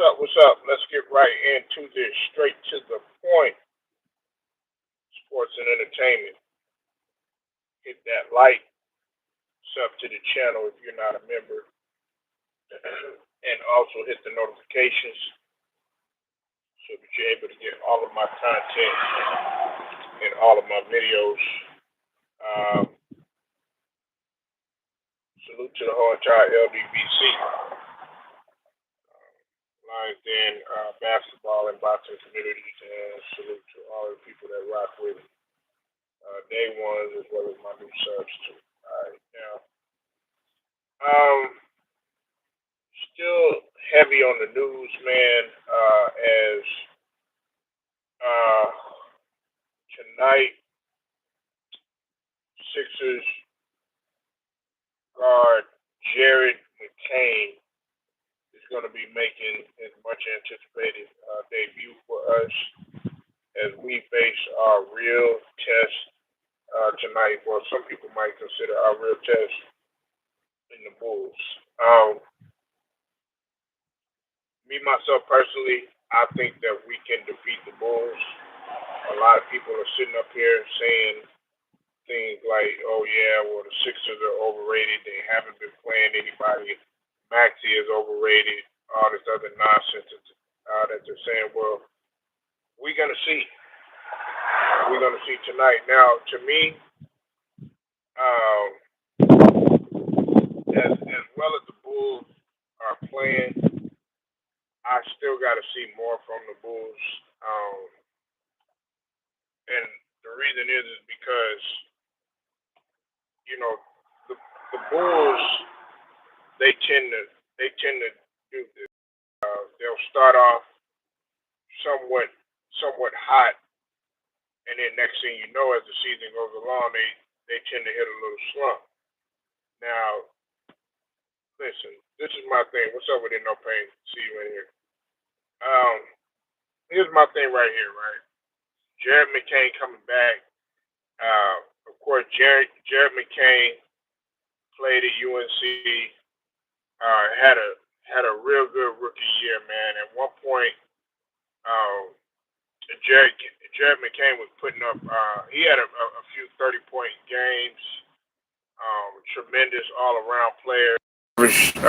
up? What's up? Let's get right into this. Straight to the point. Sports and entertainment. Hit that like. Sub to the channel if you're not a member. And also hit the notifications so that you're able to get all of my content and all of my videos. Um, Salute to the whole entire LDBC. Lions Den, basketball and boxing communities, and salute to all the people that rock with day ones as well as my new subs too. All right, now, um, still heavy on the news, man. As uh, tonight, Sixers guard Jared McCain is going to be making his much anticipated debut for us as we face our real test tonight. Well, some people might consider our real test in the Bulls. Me myself personally, I think that we can defeat the Bulls. A lot of people are sitting up here saying things like, "Oh yeah, well the Sixers are overrated. They haven't been playing anybody. Maxey is overrated." All this other nonsense that they're saying. Well, we're gonna see. We're gonna see tonight. Now, to me, um, as well as the Bulls are playing, I still got to see more from the Bulls. Um, and the reason is because you know the the Bulls they tend to do this. They'll start off somewhat somewhat hot, and then next thing you know, as the season goes along, they tend to hit a little slump. Now, listen, this is my thing. What's up with it? No pain. See you in here. Um, Here's my thing right here. Right, Jared McCain coming back. Of course, Jared McCain played at UNC. Had a real good rookie year, man. At one point, um, Jared Jared McCain was putting up. He had a few 30-point games. Tremendous all-around player. Averaged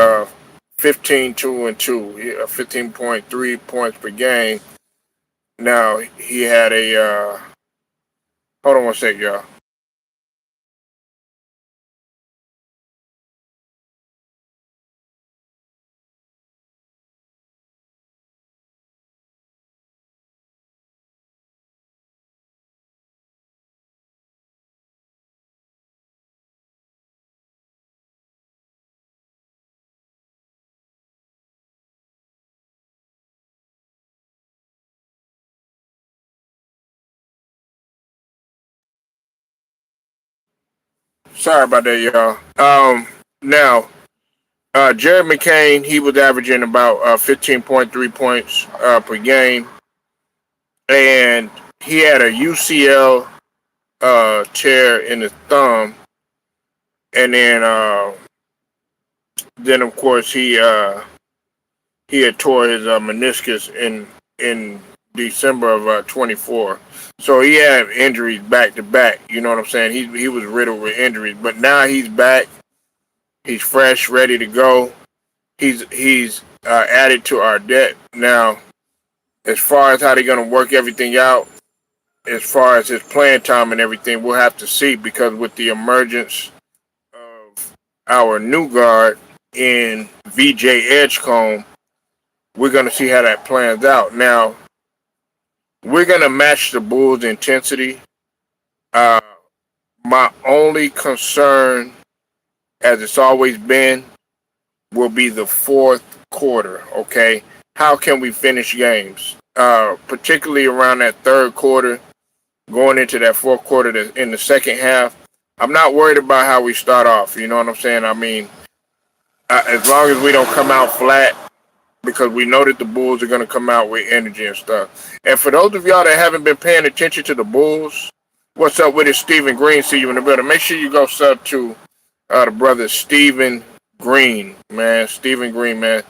15, 2 and 2, 15.3 points per game. Now he had a. Hold on one sec, y'all. Sorry about that, y'all. Now, Jared McCain, he was averaging about 15.3 points per game, and he had a UCL tear in his thumb, and then of course he had tore his meniscus in December of 24. So he had injuries back to back. You know what I'm saying? He was riddled with injuries, but now he's back. He's fresh, ready to go. He's added to our debt now. As far as how they're gonna work everything out, as far as his playing time and everything, we'll have to see because with the emergence of our new guard in VJ Edgecombe, we're gonna see how that plans out. Now, we're gonna match the Bulls' intensity. Uh, my only concern, as it's always been, will be the fourth quarter. Okay, how can we finish games? Particularly around that third quarter, going into that fourth quarter in the second half. I'm not worried about how we start off. You know what I'm saying? I mean, as long as we don't come out flat, because we know that the Bulls are going to come out with energy and stuff. And for those of y'all that haven't been paying attention to the Bulls, what's up with it? Stephen Green, see you in the building. Make sure you go sub to the brother Stephen Green, man. Stephen Green, man.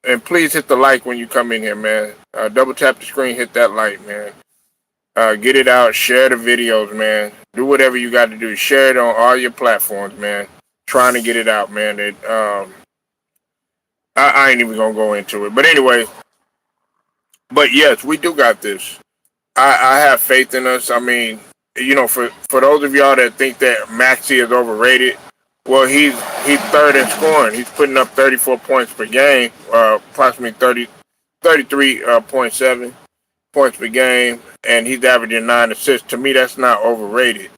And please hit the like when you come in here, man. Double tap the screen, hit that like, man. Get it out, share the videos, man. Do whatever you got to do. Share it on all your platforms, man. Trying to get it out, man. I ain't even gonna go into it, but anyway. But yes, we do got this. I have faith in us. I mean, for those of y'all that think that Maxey is overrated, well, he's third in scoring. He's putting up 34 points per game, approximately 33.7 points per game, and he's averaging 9 assists. To me, that's not overrated.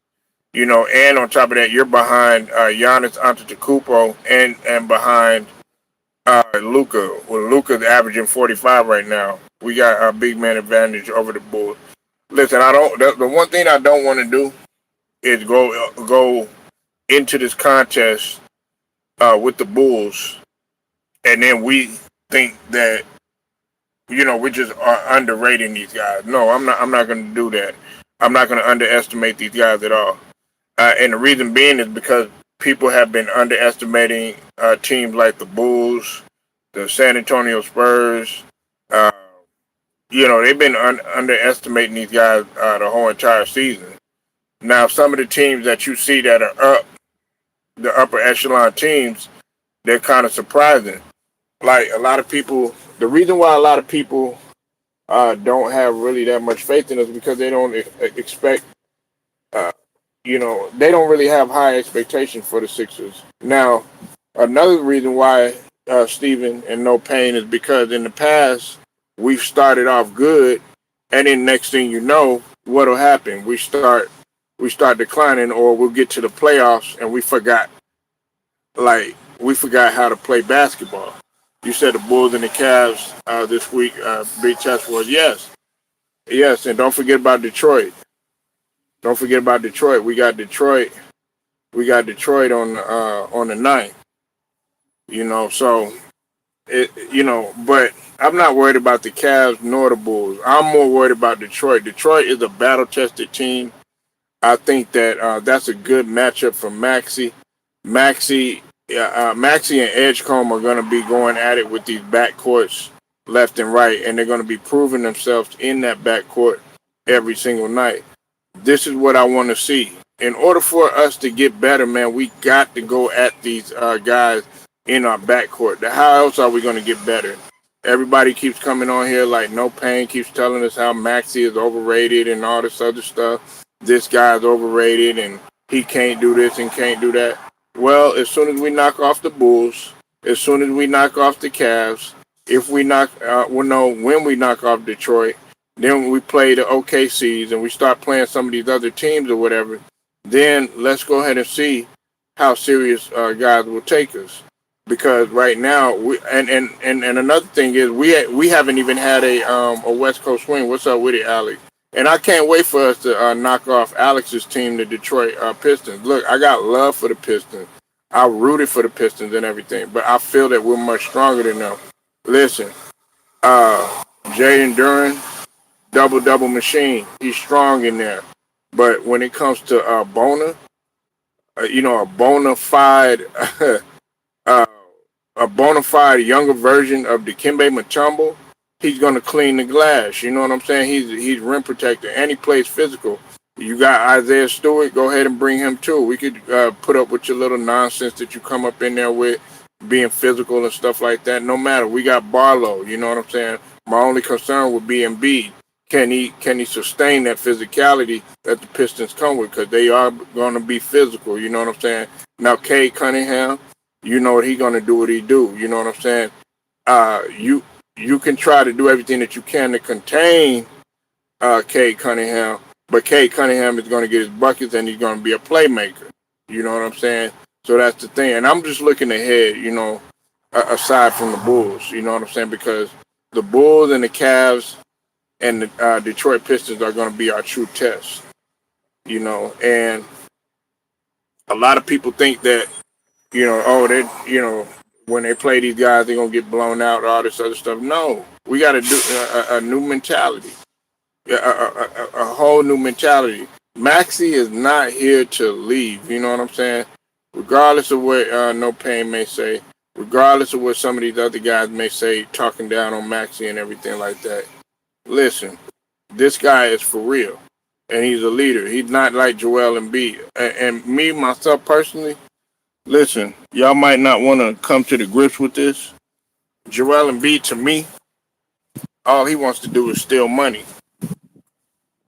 And on top of that, you're behind Giannis Antetokounmpo and behind Luka. Well, Luka's averaging 45 right now. We got a big man advantage over the Bulls. Listen, I don't. The one thing I don't want to do is go into this contest with the Bulls, and then we think that we just are underrating these guys. No, I'm not. I'm not going to do that. I'm not going to underestimate these guys at all. And the reason being is because people have been underestimating teams like the Bulls, the San Antonio Spurs. Uh, they've been underestimating these guys the whole entire season. Now, some of the teams that you see that are up, the upper echelon teams, they're kind of surprising. Like a lot of people, the reason why a lot of people don't have really that much faith in us because they don't expect, uh, they don't really have high expectations for the Sixers. Now, another reason why Steven and No Pain is because in the past we've started off good, and then next thing you know, what'll happen? We start declining, or we'll get to the playoffs and we forgot how to play basketball. You said the Bulls and the Cavs this week, big test was yes, and don't forget about Detroit. Don't forget about Detroit. We got Detroit. We got Detroit on the ninth. So but I'm not worried about the Cavs nor the Bulls. I'm more worried about Detroit. Detroit is a battle-tested team. I think that that's a good matchup for Maxey. Maxey and Edgecombe are going to be going at it with these backcourts left and right, and they're going to be proving themselves in that backcourt every single night. This is what I want to see. In order for us to get better, man, we got to go at these guys in our backcourt. How else are we going to get better? Everybody keeps coming on here like No Pain keeps telling us how Maxey is overrated and all this other stuff. This guy's overrated and he can't do this and can't do that. Well, as soon as we knock off the Bulls, as soon as we knock off the Cavs, when we knock off Detroit, then we play the OKCs and we start playing some of these other teams or whatever, then let's go ahead and see how serious guys will take us. Because right now, and another thing is we haven't even had a West Coast swing. What's up with it, Alex? And I can't wait for us to knock off Alex's team, the Detroit Pistons. Look, I got love for the Pistons. I rooted for the Pistons and everything, but I feel that we're much stronger than them. Listen, Jaden Duran, double machine. He's strong in there. But when it comes to a bona fide, uh, a bona fide younger version of Dikembe Mutombo, he's gonna clean the glass. You know what I'm saying? He's rim protector and he plays physical. You got Isaiah Stewart. Go ahead and bring him too. We could put up with your little nonsense that you come up in there with, being physical and stuff like that. No matter. We got Barlow. You know what I'm saying? My only concern would be Embiid. Can he sustain that physicality that the Pistons come with? Because they are going to be physical. You know what I'm saying? Now, Cade Cunningham, you know what he's going to do what he do. You know what I'm saying? You can try to do everything that you can to contain Cade Cunningham, but Cade Cunningham is going to get his buckets and he's going to be a playmaker. You know what I'm saying? So that's the thing. And I'm just looking ahead, aside from the Bulls. You know what I'm saying? Because the Bulls and the Cavs and the Detroit Pistons are going to be our true test. And a lot of people think that, when they play these guys, they're going to get blown out, all this other stuff. No, we got to do a new mentality, a whole new mentality. Maxey is not here to leave. You know what I'm saying? Regardless of what No Pain may say, regardless of what some of these other guys may say, talking down on Maxey and everything like that. Listen, this guy is for real, and he's a leader. He's not like Joel Embiid. And me myself personally, listen, y'all might not want to come to the grips with this. Joel Embiid, to me, all he wants to do is steal money,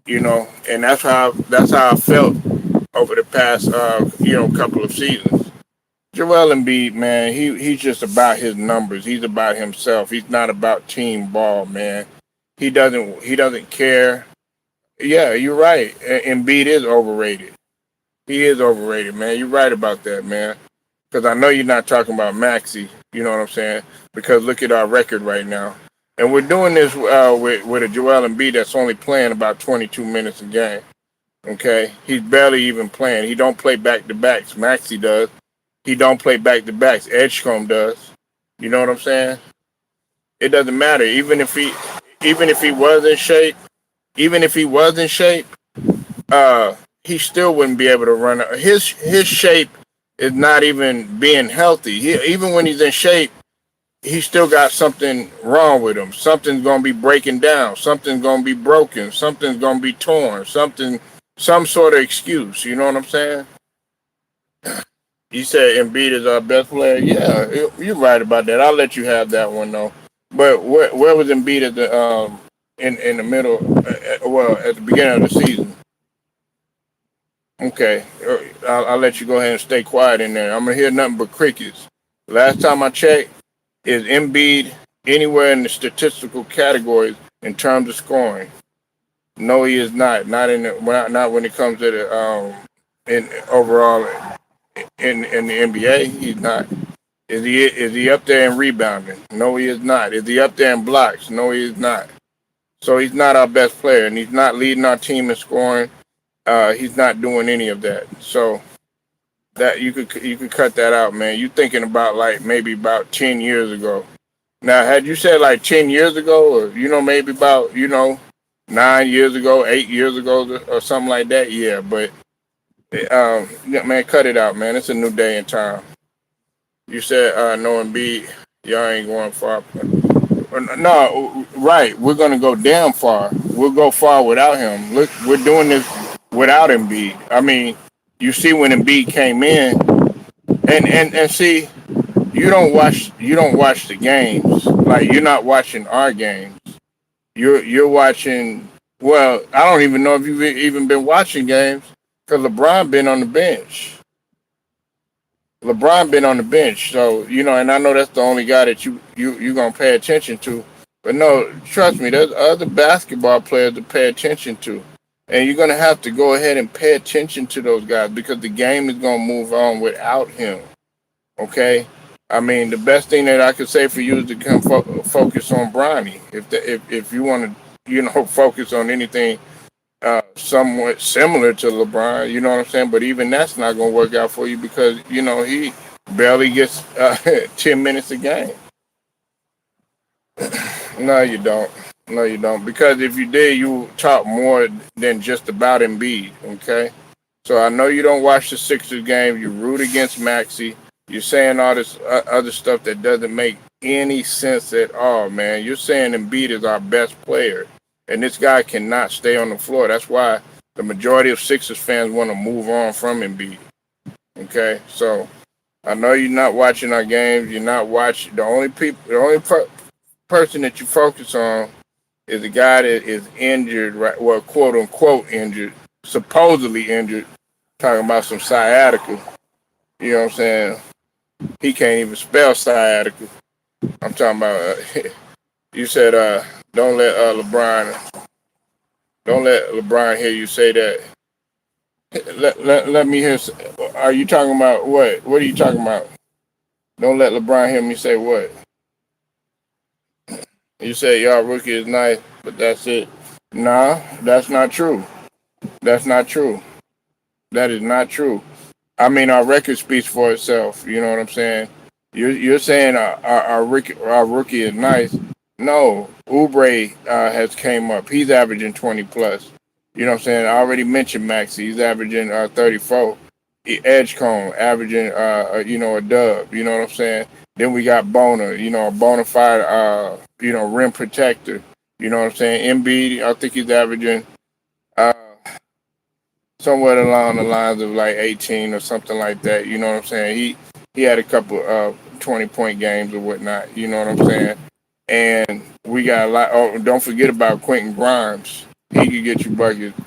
and that's how I felt over the past couple of seasons. Joel Embiid, man, he's just about his numbers. He's about himself. He's not about team ball, man. He doesn't care. Yeah, you're right. Embiid is overrated. He is overrated, man. You're right about that, man. Because I know you're not talking about Maxey. You know what I'm saying? Because look at our record right now, and we're doing this with a Joel Embiid that's only playing about 22 minutes a game. Okay, he's barely even playing. He don't play back to backs. Maxey does. He don't play back to backs. Edgecombe does. You know what I'm saying? It doesn't matter. Even if he was in shape, even if he was in shape, he still wouldn't be able to run. His shape is not even being healthy. Even when he's in shape, he still got something wrong with him. Something's gonna be breaking down. Something's gonna be broken. Something's gonna be torn. Some sort of excuse. You know what I'm saying? You said Embiid is our best player. Yeah, you're right about that. I'll let you have that one though. But where was Embiid at the in the middle? Well, at the beginning of the season. Okay, I'll let you go ahead and stay quiet in there. I'm gonna hear nothing but crickets. Last time I checked, is Embiid anywhere in the statistical categories in terms of scoring? No, he is not. Not when it comes to the in overall in the NBA. He's not. Is he up there in rebounding? No, he is not. Is he up there in blocks? No, he is not. So he's not our best player, and he's not leading our team in scoring. He's not doing any of that. So that you could cut that out, man. You thinking about like maybe about 10 years ago. Now, had you said like 10 years ago, or maybe about 9 years ago, 8 years ago, or something like that, yeah. But yeah, man, cut it out, man. It's a new day and time. You said no Embiid, y'all ain't going far. No, right. We're gonna go damn far. We'll go far without him. Look, we're doing this without Embiid. I mean, you see when Embiid came in, and see, you don't watch the games. Like you're not watching our games. You're watching. Well, I don't even know if you've even been watching games because LeBron been on the bench. LeBron been on the bench, so and I know that's the only guy that you gonna pay attention to. But no, trust me, there's other basketball players to pay attention to, and you're gonna have to go ahead and pay attention to those guys because the game is gonna move on without him. Okay, I mean the best thing that I could say for you is to come focus on Bronny. If you want to focus on anything somewhat similar to LeBron. You know what I'm saying? But even that's not going to work out for you because he barely gets 10 minutes a game. No, you don't. No, you don't. Because if you did, you talk more than just about Embiid. Okay. So I know you don't watch the Sixers game. You root against Maxey. You're saying all this other stuff that doesn't make any sense at all, man. You're saying Embiid is our best player, and this guy cannot stay on the floor. That's why the majority of Sixers fans want to move on from Embiid. Okay, so I know you're not watching our games. You're not watching. The only person that you focus on is the guy that is injured, right? Well, quote unquote injured, supposedly injured. Talking about some sciatica. You know what I'm saying? He can't even spell sciatica. I'm talking about. You said, don't let LeBron hear you say that. Let me hear. Are you talking about what? What are you talking about? Don't let LeBron hear me say what? You say y'all rookie is nice, but that's it. Nah, that's not true. That's not true. That is not true. I mean, our record speaks for itself. You know what I'm saying? You're saying our rookie is nice. No, Oubre has came up. He's averaging 20 plus. You know what I'm saying? I already mentioned Maxi. He's averaging 34. Edgecombe averaging a dub. You know what I'm saying? Then we got Bona, a bona fide, rim protector. You know what I'm saying? Embiid, I think he's averaging uh, somewhere along the lines of like 18 or something like that. You know what I'm saying? He had a couple 20-point games or whatnot. You know what I'm saying? And we got a lot. Oh, don't forget about Quentin Grimes. He could get you buckets.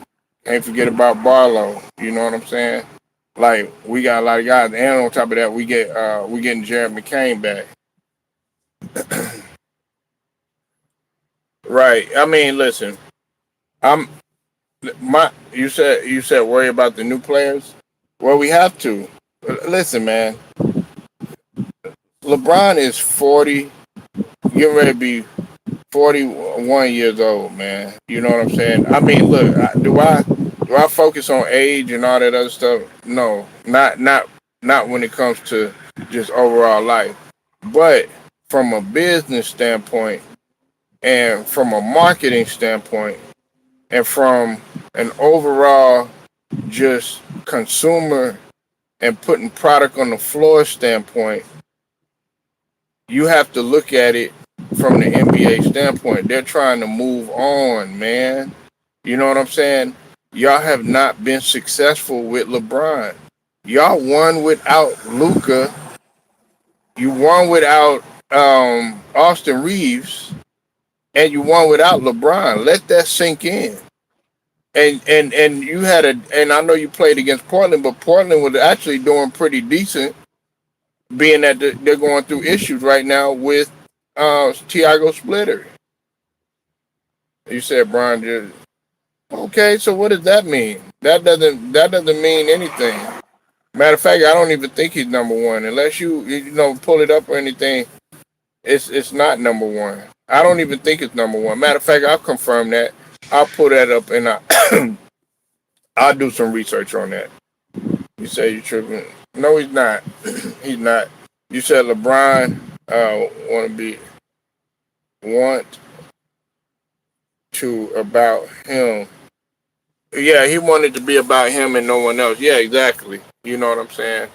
Can't forget about Barlow. You know what I'm saying? Like we got a lot of guys, and on top of that, we getting Jared McCain back. Right. I mean, listen. I'm you said worry about the new players. Well, we have to. Listen, man. LeBron is 40, getting ready to be 41 years old, man. You know what I'm saying? I mean, look, do I focus on age and all that other stuff? No, not when it comes to just overall life. But from a business standpoint and from a marketing standpoint and from an overall just consumer and putting product on the floor standpoint, you have to look at it from the NBA standpoint. They're trying to move on, man. You know what I'm saying? Y'all have not been successful with LeBron. Y'all won without Luca. You won without Austin Reeves, and you won without LeBron. Let that sink in. And you had and I know you played against Portland, but Portland was actually doing pretty decent, being that they're going through issues right now with Tiago Splitter. You said Brian just okay. So what does that mean? That doesn't mean anything. Matter of fact, I don't even think he's number one unless you pull it up or anything. It's not number one. I don't even think it's number one. Matter of fact, I'll confirm that. I'll pull that up and I'll do some research on that. You say you're tripping? No, he's not. He's not. You said LeBron want to about him. Yeah, he wanted to be about him and no one else. Yeah, exactly. You know what I'm saying?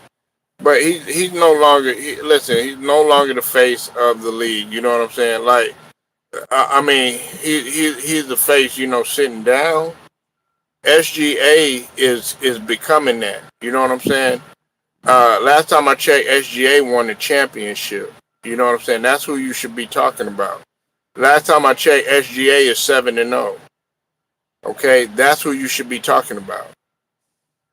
But he's no longer. Listen, he's no longer the face of the league. You know what I'm saying? Like, I mean, he's the face. Sitting down. SGA is becoming that. You know what I'm saying? Last time I checked, SGA won the championship. You know what I'm saying? That's who you should be talking about. Last time I checked, SGA is 7-0. Okay, that's who you should be talking about.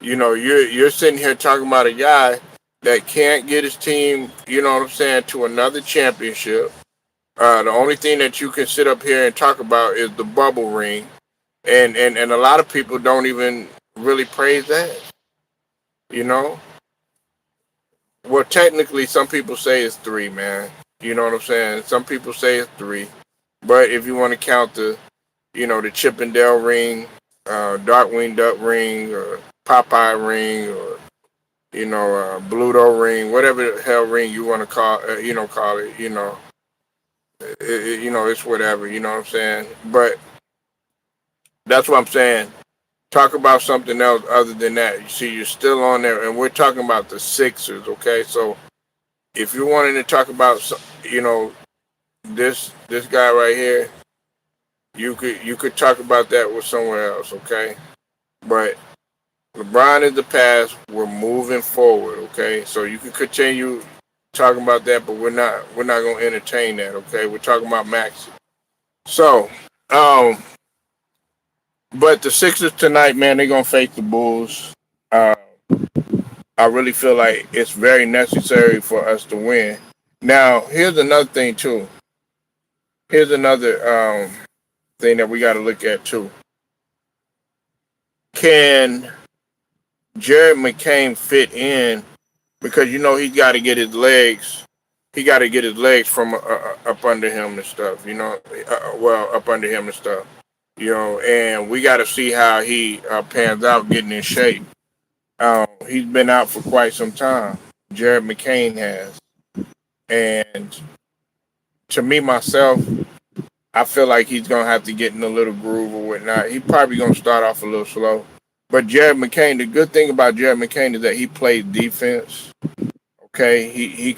You're sitting here talking about a guy that can't get his team, you know what I'm saying, to another championship. The only thing that you can sit up here and talk about is the bubble ring, and a lot of people don't even really praise that. You know, well, technically, some people say it's three, man. You know what I'm saying? Some people say it's three, but if you want to count the Chippendale ring, Darkwing Duck ring, or Popeye ring, or Bluto ring, whatever the hell ring you want to call it. It's whatever. You know what I'm saying? But that's what I'm saying. Talk about something else other than that. You see, you're still on there, and we're talking about the Sixers. Okay, so if you're wanting to talk about, this guy right here, you could talk about that with somewhere else. Okay, but LeBron is the past. We're moving forward. Okay, so you can continue talking about that, but we're not going to entertain that. Okay, we're talking about Max. So, but the Sixers tonight, man, they're gonna face the Bulls. Uh, I really feel like it's very necessary for us to win. Now, here's another thing too. Here's another thing that we got to look at too. Can Jared McCain fit in? Because he's got to get his legs. He got to get his legs from up under him and stuff. Up under him and stuff. And we got to see how he pans out getting in shape. He's been out for quite some time. Jared McCain has, and to me myself, I feel like he's gonna have to get in a little groove or whatnot. He's probably gonna start off a little slow. But Jared McCain, the good thing about Jared McCain is that he plays defense. Okay,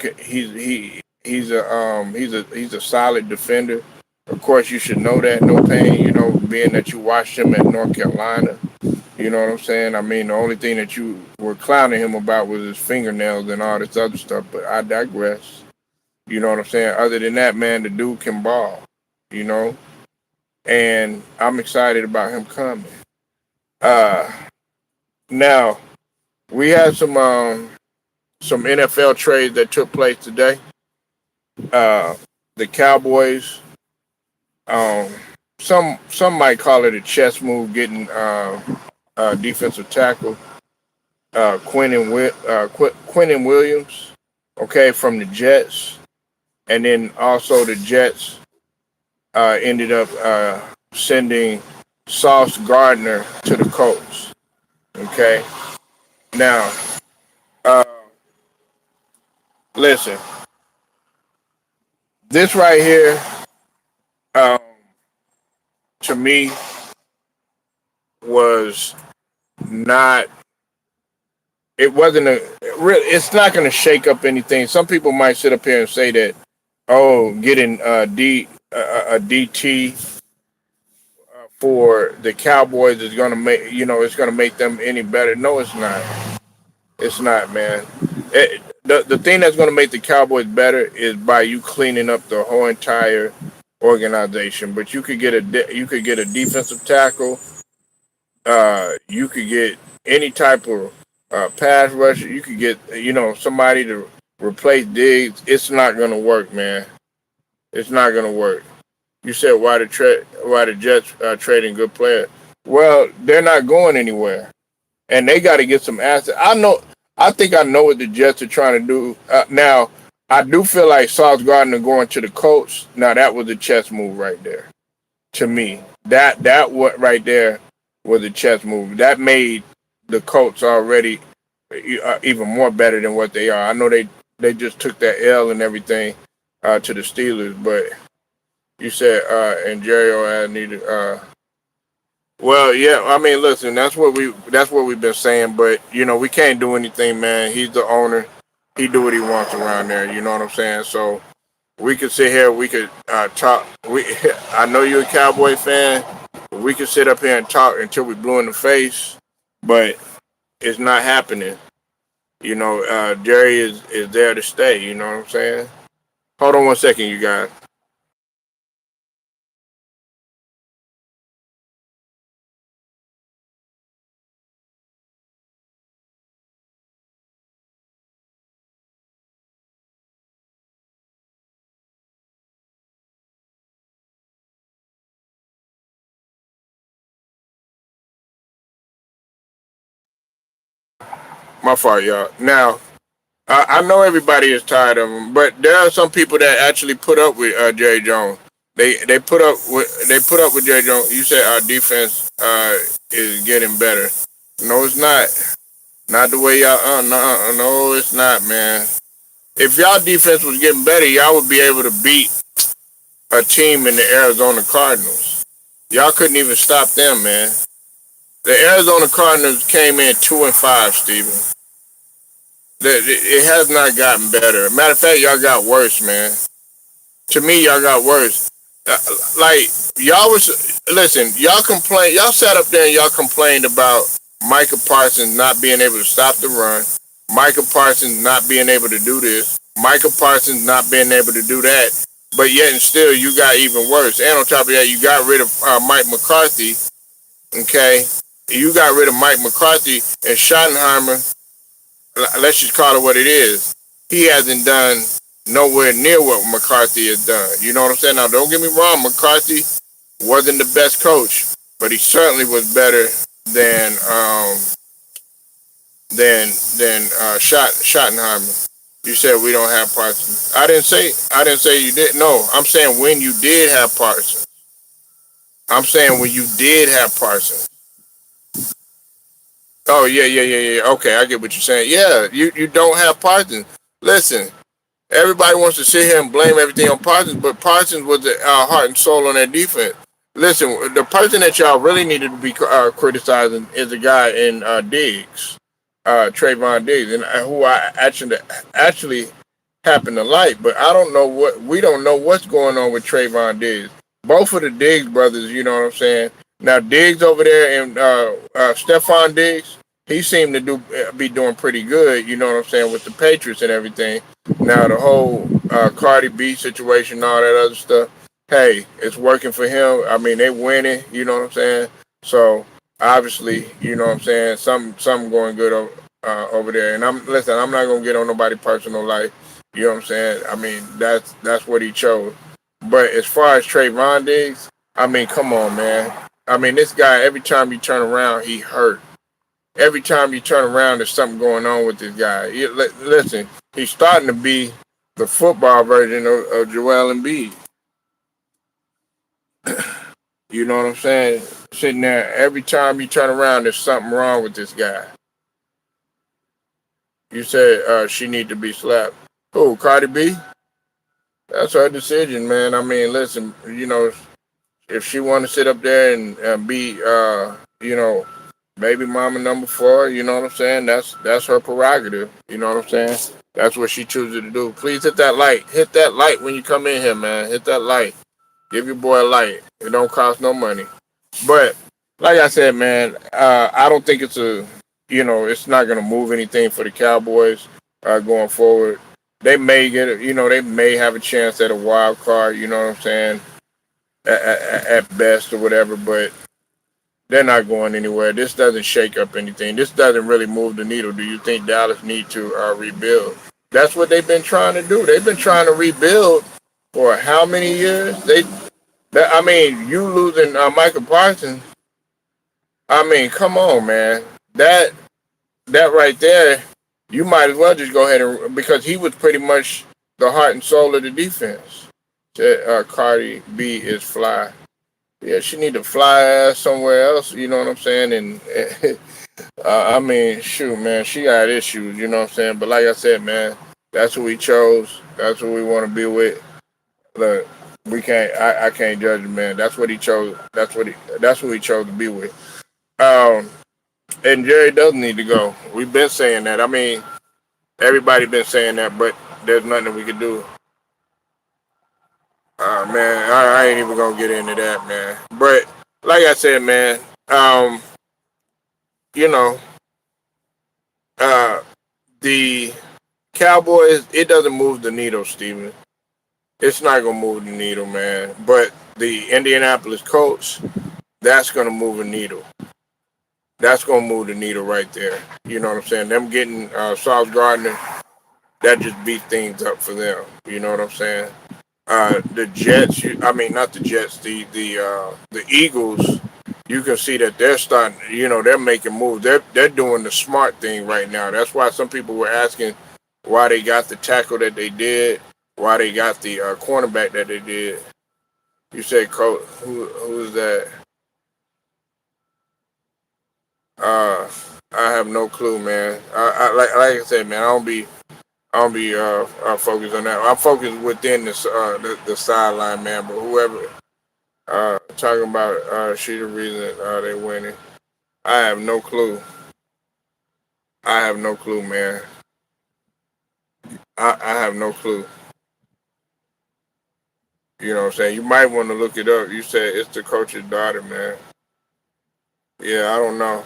he's a solid defender. Of course, you should know that. No pain, being that you watched him at North Carolina. You know what I'm saying? I mean, the only thing that you were clowning him about was his fingernails and all this other stuff. But I digress. You know what I'm saying? Other than that, man, the dude can ball. You know, and I'm excited about him coming. Uh, Now we had some NFL trades that took place today. Uh, the Cowboys, um, some might call it a chess move, getting defensive tackle Quinnen Williams, okay, from the Jets, and then also the Jets ended up sending Sauce Gardner to the Colts. Okay, now uh, listen, this right here, um, to me, was not. It wasn't a real. It's not going to shake up anything. Some people might sit up here and say that, oh, getting a DT for the Cowboys is going to make it's going to make them any better. No, it's not. It's not, man. The thing that's going to make the Cowboys better is by you cleaning up the whole entire organization. But you could get a defensive tackle. You could get any type of pass rusher. You could get somebody to replace Diggs. It's not going to work, man. It's not going to work. You said why the Jets trading good players? Well, they're not going anywhere, and they got to get some assets. I know. I think I know what the Jets are trying to do. Now, I do feel like Sauce Gardner going to the Colts. Now, that was a chess move right there. To me, that what right there was a chess move. That made the Colts already even more better than what they are. I know they just took that L and everything to the Steelers, but you said and Jerry I needed. Well, yeah. I mean, listen, that's what we've been saying, but we can't do anything, man. He's the owner. He do what he wants around there. You know what I'm saying? So we could sit here. We could talk. I know you're a Cowboy fan. We could sit up here and talk until we blue in the face, but it's not happening. Jerry is there to stay. You know what I'm saying? Hold on one second, you guys. My fault, y'all. Now, I know everybody is tired of him, but there are some people that actually put up with Jerry Jones. They put up with Jerry Jones. You said our defense is getting better. No, it's not. Not the way y'all. No, no, it's not, man. If y'all defense was getting better, y'all would be able to beat a team in the Arizona Cardinals. Y'all couldn't even stop them, man. The Arizona Cardinals came in 2-5, Steven. It has not gotten better. Matter of fact, y'all got worse, man. To me, y'all got worse. Uh, like y'all was listen, y'all complain. Y'all sat up there and y'all complained about Micah Parsons not being able to stop the run. Micah Parsons not being able to do this. Micah Parsons not being able to do that. But yet and still, you got even worse. And on top of that, you got rid of Mike McCarthy. Okay, you got rid of Mike McCarthy and Schottenheimer. Let's just call it what it is. He hasn't done nowhere near what McCarthy has done. You know what I'm saying? Now, don't get me wrong. McCarthy wasn't the best coach, but he certainly was better than Schottenheimer. You said we don't have Parsons. I didn't say you did. No, I'm saying when you did have Parsons. I'm saying when you did have Parsons. Oh yeah, yeah, yeah, yeah. Okay, I get what you're saying. Yeah, you don't have Parsons. Listen, everybody wants to sit here and blame everything on Parsons, but Parsons was the heart and soul on that defense. Listen, the person that y'all really needed to be criticizing is the guy in Diggs, Trayvon Diggs, and who I actually happen to light. But I don't know what we don't know what's going on with Trayvon Diggs. Both of the Diggs brothers, you know what I'm saying. Now Diggs over there and Stephon Diggs, he seemed to be doing pretty good, you know what I'm saying, with the Patriots and everything. Now the whole Cardi B situation, and all that other stuff. Hey, it's working for him. I mean, they winning, you know what I'm saying. So obviously, you know what I'm saying, something going good over there. And I'm not gonna get on nobody's personal life. You know what I'm saying? I mean, that's what he chose. But as far as Trayvon Diggs, I mean, come on, man. I mean, this guy, every time you turn around, he hurt. Every time you turn around, there's something going on with this guy. Listen, he's starting to be the football version of Joel Embiid. You know what I'm saying? Sitting there, every time you turn around, there's something wrong with this guy. You said she need to be slapped. Who, Cardi B? That's her decision, man. I mean, listen, you know, if she want to sit up there and be, you know, baby mama number 4, you know what I'm saying? That's her prerogative. You know what I'm saying? That's what she chooses to do. Please hit that light. Hit that light when you come in here, man. Hit that light. Give your boy a light. It don't cost no money. But like I said, man, I don't think you know, it's not gonna move anything for the Cowboys going forward. They may you know, they may have a chance at a wild card. You know what I'm saying? At best or whatever, but they're not going anywhere. This doesn't shake up anything. This doesn't really move the needle. Do you think Dallas need to rebuild? That's what they've been trying to do. They've been trying to rebuild for how many years? I mean, you losing Michael Parsons. I mean, come on, man. That that right there, you might as well just go ahead and because he was pretty much the heart and soul of the defense. Cardi B is fly. Yeah, she need to fly ass somewhere else. You know what I'm saying? And I mean, shoot, man, she got issues. You know what I'm saying? But like I said, man, that's who we chose. That's who we want to be with. Look, we can't. I can't judge him, man. That's what he chose. That's who he chose to be with. Um, and Jerry does need to go. We've been saying that. I mean, everybody been saying that, but there's nothing we can do. Man, I ain't even gonna get into that, man. But like I said, man, um, you know, uh, the Cowboys, it doesn't move the needle, Steven. It's not gonna move the needle, man. But the Indianapolis Colts, that's gonna move a needle. That's gonna move the needle right there. You know what I'm saying? Them getting Sauce Gardner, that just beat things up for them. You know what I'm saying? The Jets, I mean not the Jets, the Eagles. You can see that they're starting. You know, they're making moves. They're doing the smart thing right now. That's why some people were asking why they got the tackle that they did, why they got the cornerback that they did. You say, Coach, who's that? Uh, I have no clue, man. Like I said, man, I don't be focused on that. I'm focused within the sideline, man. But whoever talking about she the reason they winning, I have no clue. I have no clue, man. I have no clue. You know what I'm saying? You might want to look it up. You said it's the coach's daughter, man. Yeah, I don't know.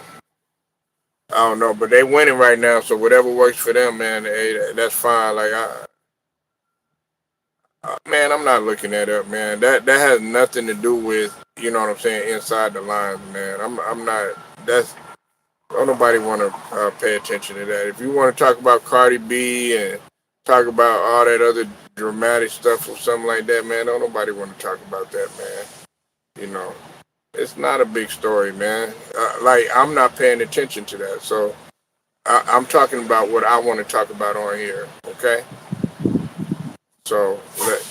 I don't know, but they winning right now, so whatever works for them, man. Hey, that's fine. Like man, I'm not looking that up, man. That has nothing to do with you know what I'm saying inside the lines, man. I'm not. That's don't nobody want to pay attention to that. If you want to talk about Cardi B and talk about all that other dramatic stuff or something like that, man, don't nobody want to talk about that, man. You know, it's not a big story, man. Like I'm not paying attention to that, so I'm talking about what I want to talk about on here. Okay. So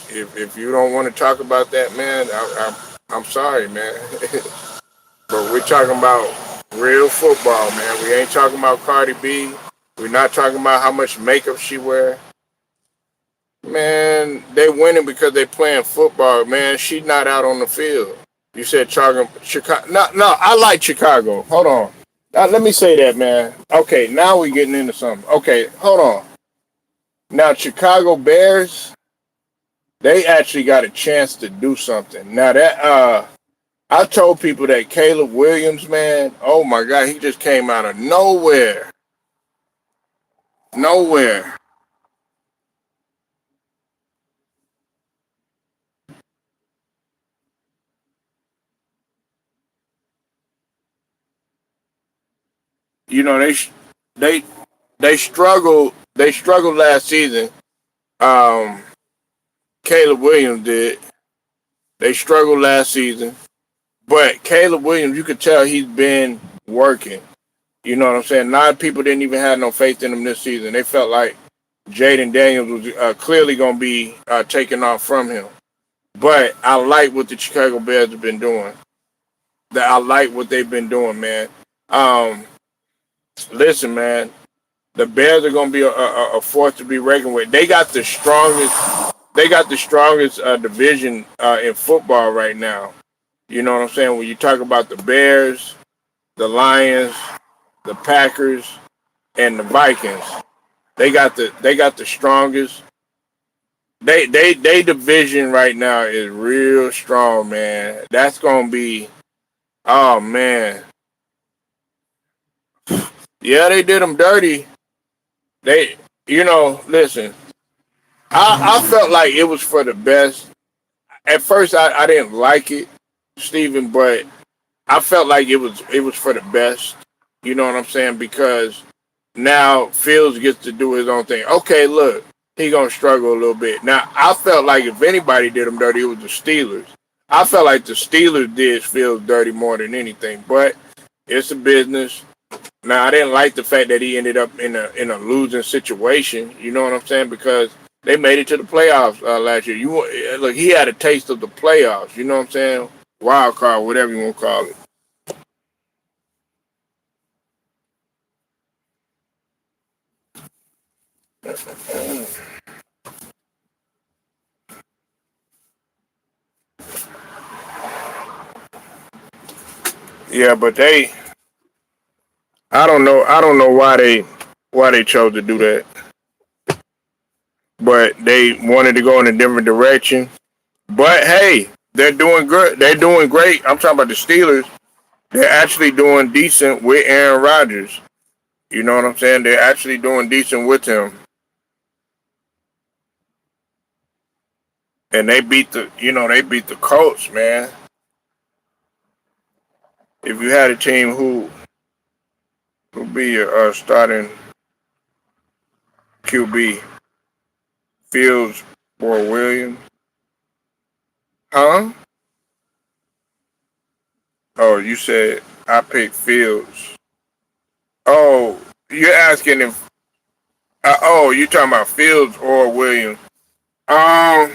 if you don't want to talk about that, man, I'm sorry, man. But we're talking about real football, man. We ain't talking about Cardi B. We're not talking about how much makeup she wear. Man, they winning because they playing football, man. She not out on the field. You said Chicago. No, no, I like Chicago. Hold on. Let me say that, man. Okay, now we getting into something. Okay, hold on. Now, Chicago Bears, they actually got a chance to do something. Now that I told people that Caleb Williams, man, oh my God, he just came out of nowhere, nowhere. You know they they struggled. They struggled last season. Um, Caleb Williams did. They struggled last season, but Caleb Williams, you could tell he's been working. You know what I'm saying? A lot of people didn't even have no faith in him this season. They felt like Jaden Daniels was clearly going to be taken off from him. But I like what the Chicago Bears have been doing. That I like what they've been doing, man. Um, Listen, man, the Bears are going to be a force to be reckoned with. They got the strongest. They got the strongest division in football right now. You know what I'm saying? When you talk about the Bears, the Lions, the Packers, and the Vikings, they got the strongest. They division right now is real strong, man. That's gonna be, oh man, yeah, they did them dirty. They, listen, I felt like it was for the best. At first, I didn't like it, Steven, but I felt like it was for the best. You know what I'm saying? Because now Fields gets to do his own thing. Okay, look, he gonna struggle a little bit. Now I felt like if anybody did him dirty, it was the Steelers. I felt like the Steelers did Fields dirty more than anything. But it's a business. Now I didn't like the fact that he ended up in a losing situation. You know what I'm saying? Because they made it to the playoffs last year. Look, he had a taste of the playoffs. You know what I'm saying? Wild card, whatever you want to call it. Yeah, but I don't know why they chose to do that. But they wanted to go in a different direction. But hey, they're doing good. They're doing great. I'm talking about the Steelers. They're actually doing decent with Aaron Rodgers. You know what I'm saying? They're actually doing decent with him. And they beat the Colts, man. If you had a team who be your starting QB, Fields or Williams, huh? Oh, you said I picked Fields. Oh, you're asking if. You talking about Fields or Williams? Um,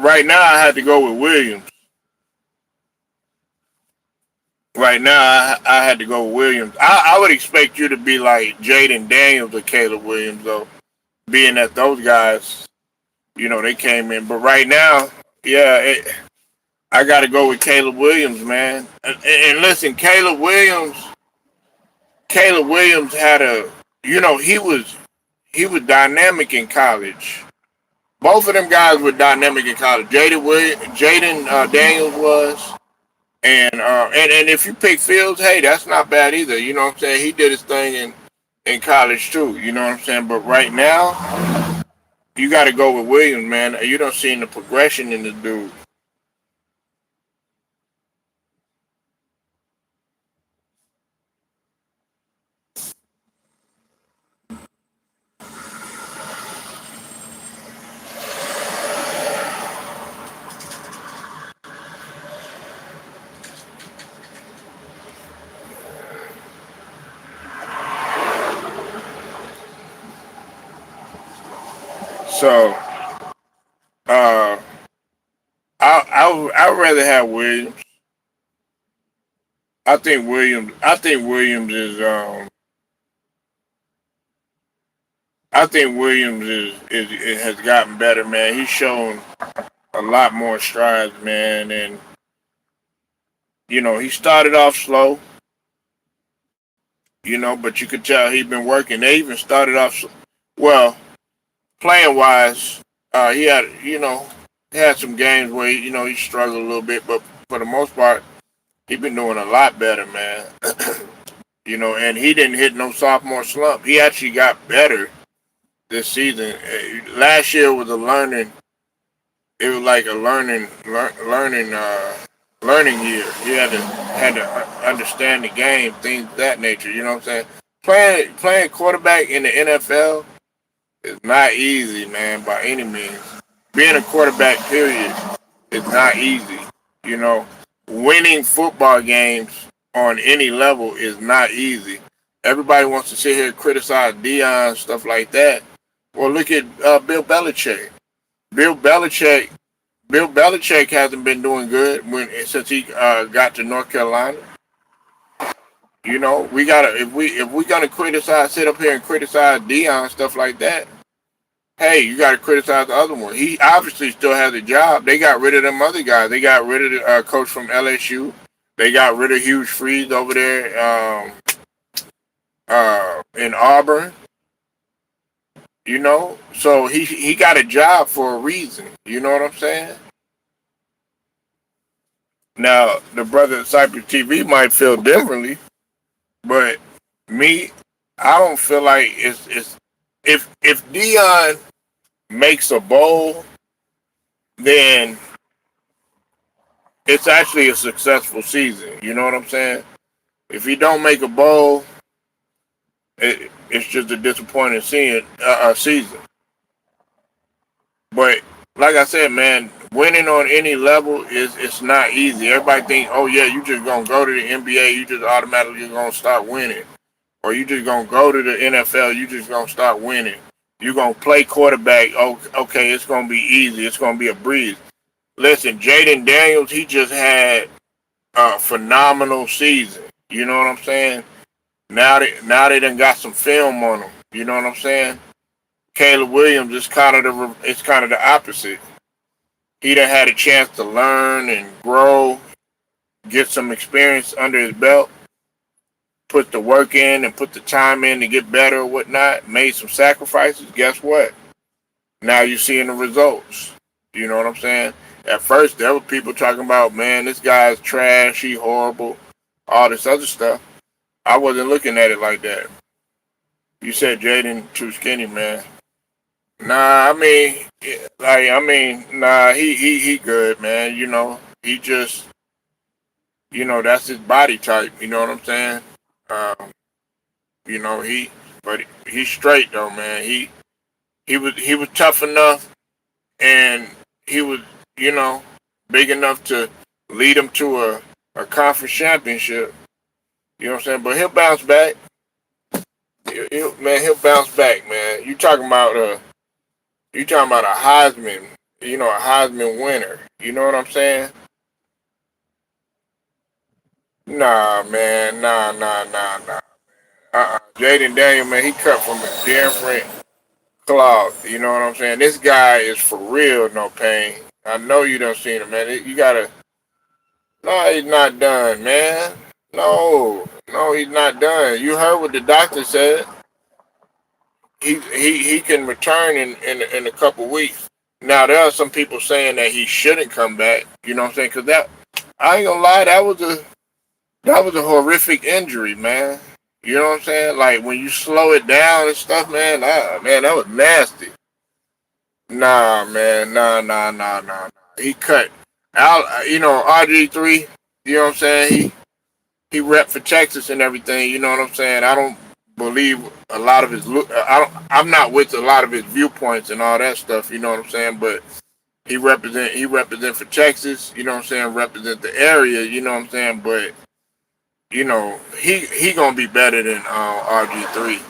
right now I had to go with Williams. Right now I had to go with Williams. I would expect you to be like Jaden Daniels or Caleb Williams, though, being that those guys, they came in. But right now, yeah, I got to go with Caleb Williams, man. And listen, Caleb Williams had he was dynamic in college. Both of them guys were dynamic in college. Jaden Daniels was, and if you pick Fields, hey, that's not bad either. You know what I'm saying? He did his thing in college too. You know what I'm saying? But right now, you got to go with Williams, man. You don't see the progression in this dude. So, uh, I'd rather have Williams. I think Williams is I think Williams is has gotten better, man. He's shown a lot more strides, man, and he started off slow, but you could tell he'd been working. They even started off well. Playing wise, he had he had some games where he struggled a little bit, but for the most part, he been doing a lot better, man. And he didn't hit no sophomore slump. He actually got better this season. Last year was a learning. It was like a learning year. He had to understand the game, things of that nature. You know what I'm saying? Playing quarterback in the NFL is not easy, man, by any means. Being a quarterback, period, is not easy. You know, winning football games on any level is not easy. Everybody wants to sit here and criticize Dion, stuff like that. Well, look at Bill Belichick. Bill Belichick. Bill Belichick hasn't been doing good since he got to North Carolina. We gotta if we gonna criticize, sit up here and criticize Dion, stuff like that. Hey, you gotta criticize the other one. He obviously still has a job. They got rid of them other guys. They got rid of the coach from LSU. They got rid of Hugh Freeze over there in Auburn. So he got a job for a reason. You know what I'm saying? Now the brother at Cypress TV might feel differently, but me, I don't feel like it's if Dion makes a bowl, then it's actually a successful season. You know what I'm saying? If he don't make a bowl, it's just a disappointing season. But like I said, man, winning on any level is it's not easy. Everybody think, oh yeah, you just gonna go to the NBA, you just automatically gonna start winning, or you just gonna go to the NFL, you just gonna start winning. You gonna play quarterback, okay, it's gonna be easy, it's gonna be a breeze. Listen, Jaden Daniels, he just had a phenomenal season. You know what I'm saying? Now they done got some film on him. You know what I'm saying? Caleb Williams is kind of the opposite. He done had a chance to learn and grow, get some experience under his belt, put the work in and put the time in to get better or whatnot, made some sacrifices. Guess what? Now you're seeing the results. You know what I'm saying? At first, there were people talking about, man, this guy's trash, he horrible, all this other stuff. I wasn't looking at it like that. You said Jaden too skinny, man. Nah, nah, he good, man. He just, that's his body type. You know what I'm saying? Um, you know, he, but he's straight though, man. He was tough enough, and he was, you know, big enough to lead him to a conference championship. You know what I'm saying? But he'll bounce back. He'll bounce back, man. You talking about a Heisman, a Heisman winner. You know what I'm saying? Nah, man, nah. Jaden Daniel, man, he cut from a different cloth. You know what I'm saying? This guy is for real, no pain. I know you don't see him, man. You gotta. No, he's not done, man. No, he's not done. You heard what the doctor said. He can return in a couple weeks. Now there are some people saying that he shouldn't come back. You know what I'm saying? Because that I ain't gonna lie, that was a horrific injury, man. You know what I'm saying? Like when you slow it down and stuff, man. Man, that was nasty. Nah, man, nah. He cut out. RG3. You know what I'm saying? He rep for Texas and everything. You know what I'm saying? I don't believe a lot of his look. I'm not with a lot of his viewpoints and all that stuff. You know what I'm saying? But he represent for Texas. You know what I'm saying? Represent the area. You know what I'm saying? But he gonna be better than RG3.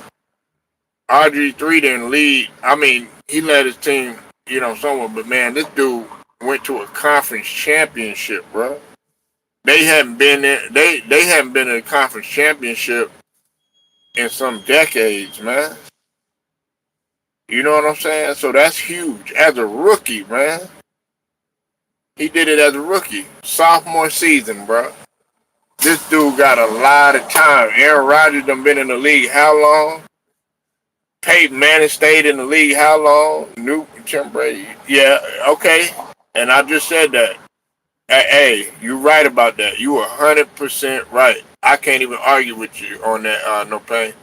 RG3 didn't lead. I mean, he led his team. Somewhere. But man, this dude went to a conference championship, bro. They hadn't been there. They haven't been in a conference championship in some decades, man. You know what I'm saying? So that's huge. As a rookie, man. He did it as a rookie. Sophomore season, bro. This dude got a lot of time. Aaron Rodgers done been in the league how long? Peyton Manning stayed in the league how long? Tim Brady. Yeah, okay. And I just said that. Hey, you're right about that. You 100% right. I can't even argue with you on that. No pain.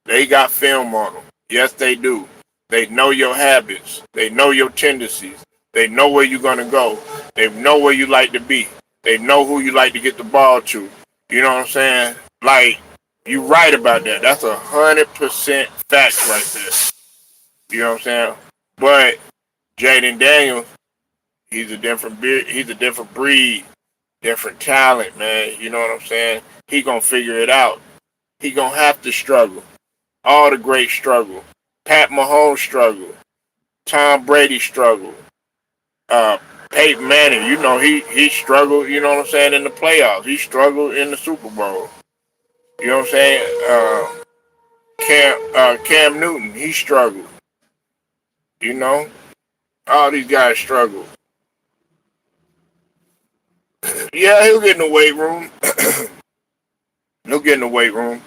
They got film on them. Yes, they do. They know your habits. They know your tendencies. They know where you're gonna go. They know where you like to be. They know who you like to get the ball to. You know what I'm saying? Like, you right about that. That's 100% fact right there. You know what I'm saying? But Jaden Daniels, he's a different breed, different talent, man. You know what I'm saying? He gonna figure it out. He gonna have to struggle. All the greats struggle. Pat Mahomes struggled. Tom Brady struggled. Uh, Peyton Manning, he struggled. You know what I'm saying, in the playoffs. He struggled in the Super Bowl. You know what I'm saying? Cam Newton, he struggled. You know, all these guys struggle. Yeah, he'll get in the weight room. He'll get in the weight room.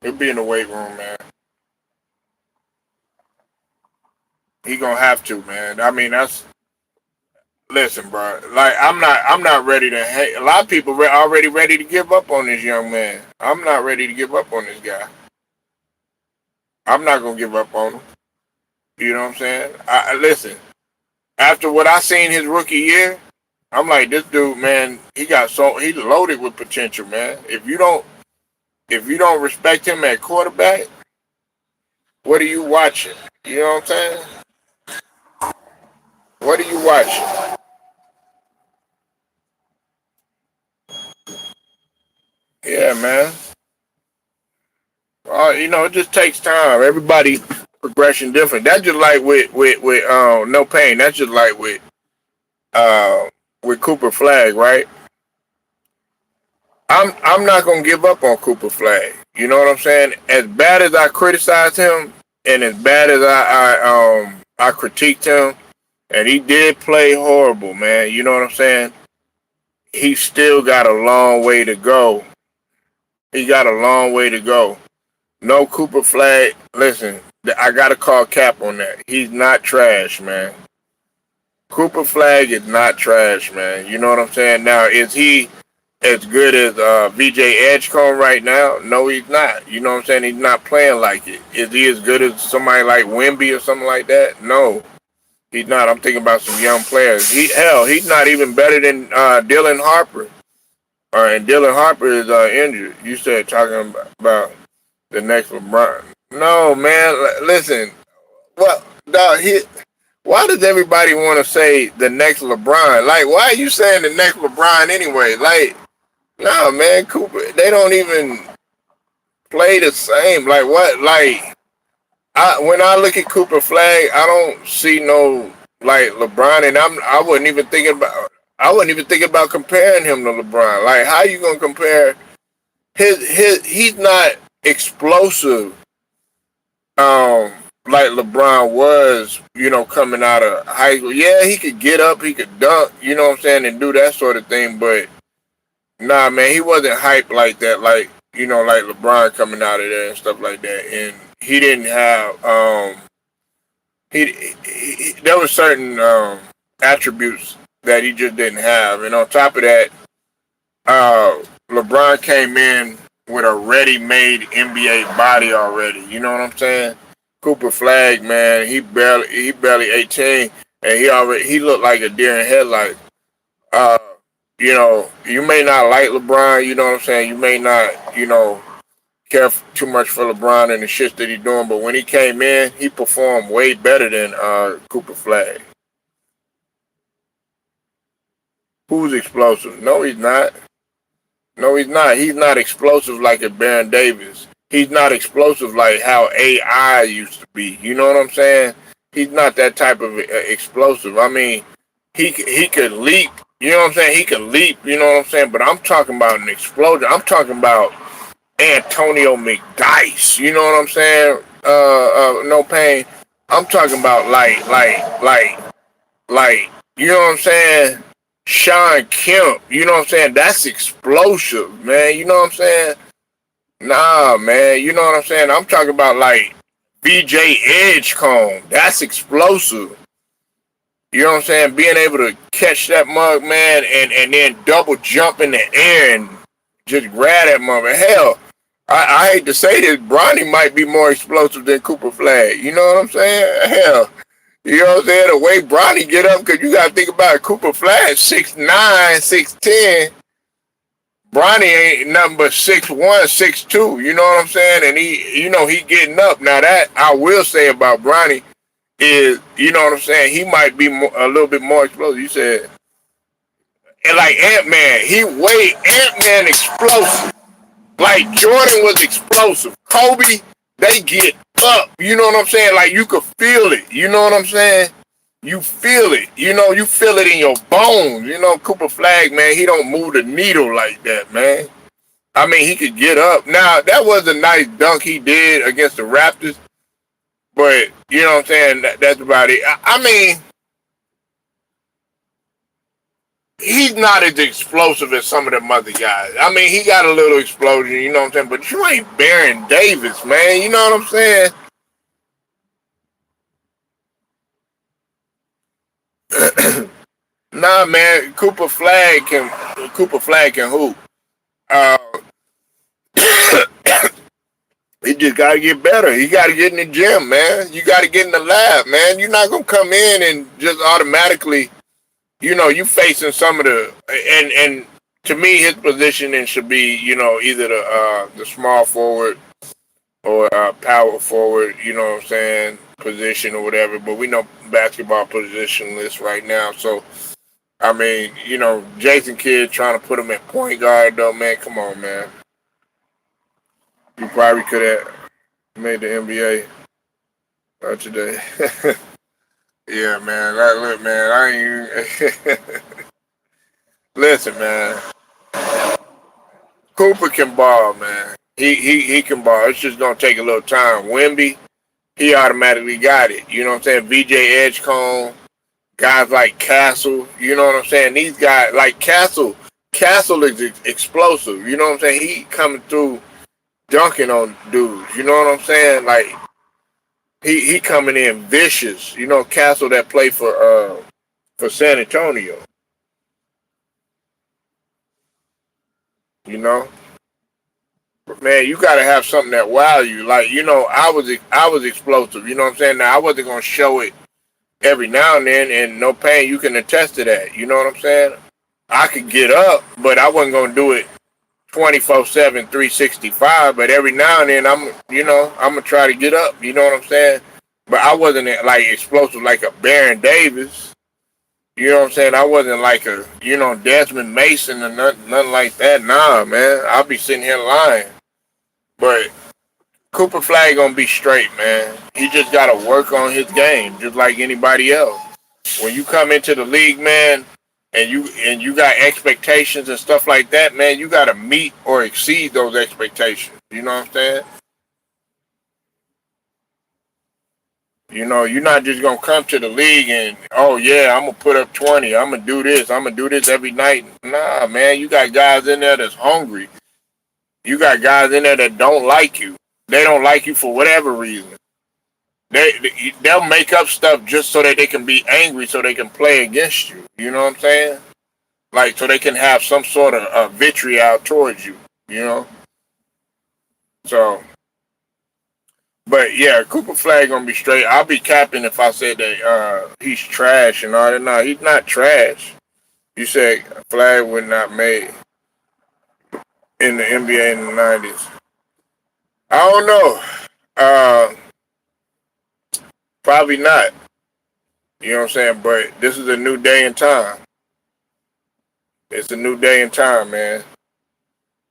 He'll be in the weight room, man. He gonna have to, man. I mean, that's listen, bro. Like, I'm not ready to. A lot of people already ready to give up on this young man. I'm not ready to give up on this guy. I'm not gonna give up on him. You know what I'm saying? Listen. After what I seen his rookie year, I'm like, this dude, man. He's loaded with potential, man. If you don't respect him at quarterback, what are you watching? You know what I'm saying? What are you watching? Yeah, man. It just takes time. Everybody progression different. That's just like with no pain. That's just like uh with Cooper Flag, right? I'm not gonna give up on Cooper Flag. You know what I'm saying? As bad as I criticize him, and as bad as I critiqued him, and he did play horrible, man. You know what I'm saying? He still got a long way to go. He got a long way to go. No Cooper Flag. Listen, I gotta call cap on that. He's not trash, man. Cooper Flag is not trash, man. You know what I'm saying? Now, is he as good as VJ Edgecombe right now? No, he's not. You know what I'm saying? He's not playing like it. Is he as good as somebody like Wemby or something like that? No, he's not. I'm thinking about some young players. He's not even better than Dylan Harper. And Dylan Harper is injured. You said talking about the next LeBron. No, man. Listen. Well, dog, why does everybody want to say the next LeBron? Like, why are you saying the next LeBron anyway? Like, no, man, Cooper, they don't even play the same. Like, what? Like, when I look at Cooper Flag, I don't see no like LeBron, and I wasn't even thinking about comparing him to LeBron. Like, how you gonna compare he's not explosive um like LeBron was, coming out of high school. Yeah, he could get up, he could dunk, you know what I'm saying, and do that sort of thing, but nah, man, he wasn't hyped like that, like LeBron coming out of there and stuff like that. And he didn't have there were certain attributes that he just didn't have. And on top of that, LeBron came in with a ready-made NBA body already. You know what I'm saying? Cooper Flag, man, he barely 18, and he looked like a deer in headlights. Uh, you may not like LeBron. You know what I'm saying? You may not, care too much for LeBron and the shit that he's doing, but when he came in, he performed way better than Cooper Flag. Who's explosive? No, he's not. No, he's not. He's not explosive like a Baron Davis. He's not explosive like how AI used to be. You know what I'm saying? He's not that type of explosive. I mean, he could leap. You know what I'm saying? He could leap. You know what I'm saying? But I'm talking about an explosion. I'm talking about Antonio McDice. You know what I'm saying? No pain. I'm talking about like, you know what I'm saying? Sean Kemp, you know what I'm saying? That's explosive, man. You know what I'm saying? Nah, man. You know what I'm saying? I'm talking about like BJ Edgecombe. That's explosive. You know what I'm saying? Being able to catch that mug, man, and then double jump in the air and just grab that mug. Hell, I hate to say this, Bronny might be more explosive than Cooper Flag. You know what I'm saying? Hell, you know what I'm saying? The way Bronny get up, because you got to think about it, Cooper Flag 6'9", 6'10". Bronny ain't nothing but 6'1", 6'2". You know what I'm saying? And he getting up. Now that I will say about Bronny is, you know what I'm saying? He might be a little bit more explosive. You said, and like Ant-Man, Ant-Man explosive. Like Jordan was explosive. Kobe, they get up. You know what I'm saying? Like you could feel it. You know what I'm saying? You feel it. You feel it in your bones. Cooper Flag, man, he don't move the needle like that, man. I mean, he could get up. Now, that was a nice dunk he did against the Raptors, but you know what I'm saying? That's about it. I mean, he's not as explosive as some of them other guys. I mean, he got a little explosion, you know what I'm saying? But you ain't Baron Davis, man. You know what I'm saying? Nah, man. Cooper Flag can hoop. Uh, he just got to get better. He got to get in the gym, man. You got to get in the lab, man. You're not gonna come in and just automatically, you facing some of the and to me, his positioning should be, either the small forward or power forward, you know what I'm saying, position or whatever. But we know basketball positionless right now. So, I mean, Jason Kidd trying to put him at point guard, though, man, come on, man. You probably could have made the NBA today. Yeah, man. Look, man, I ain't even. Listen, man. Cooper can ball, man. He can ball. It's just gonna take a little time. Wemby, he automatically got it. You know what I'm saying? VJ Edgecombe, guys like Castle. You know what I'm saying? These guys like Castle is explosive. You know what I'm saying? He coming through dunking on dudes. You know what I'm saying? Like he coming in vicious. Castle that played for San Antonio. You know. Man, you gotta have something that wow you. Like, I was explosive. You know what I'm saying? Now I wasn't gonna show it every now and then, and no pain. You can attest to that. You know what I'm saying? I could get up, but I wasn't gonna do it 24/7, 365. But every now and then, I'm gonna try to get up. You know what I'm saying? But I wasn't like explosive like a Baron Davis. You know what I'm saying? I wasn't like a Desmond Mason or nothing like that. Nah, man. I'll be sitting here lying. But Cooper Flag gonna be straight, man. He just gotta work on his game, just like anybody else. When you come into the league, man, and you got expectations and stuff like that, man, you gotta meet or exceed those expectations. You know what I'm saying? You're not just gonna come to the league and oh yeah, I'm gonna put up 20. I'm gonna do this. I'm gonna do this every night. Nah, man, you got guys in there that's hungry. You got guys in there that don't like you. They don't like you for whatever reason. They'll make up stuff just so that they can be angry, so they can play against you. You know what I'm saying? Like so they can have some sort of vitriol towards you. You know. So, but yeah, Cooper Flag gonna be straight. I'll be capping if I said that he's trash and all that. No, he's not trash. You said Flag was not made in the NBA in the '90s. I don't know. Uh, Probably not. You know what I'm saying? But this is a new day and time. It's a new day and time, man.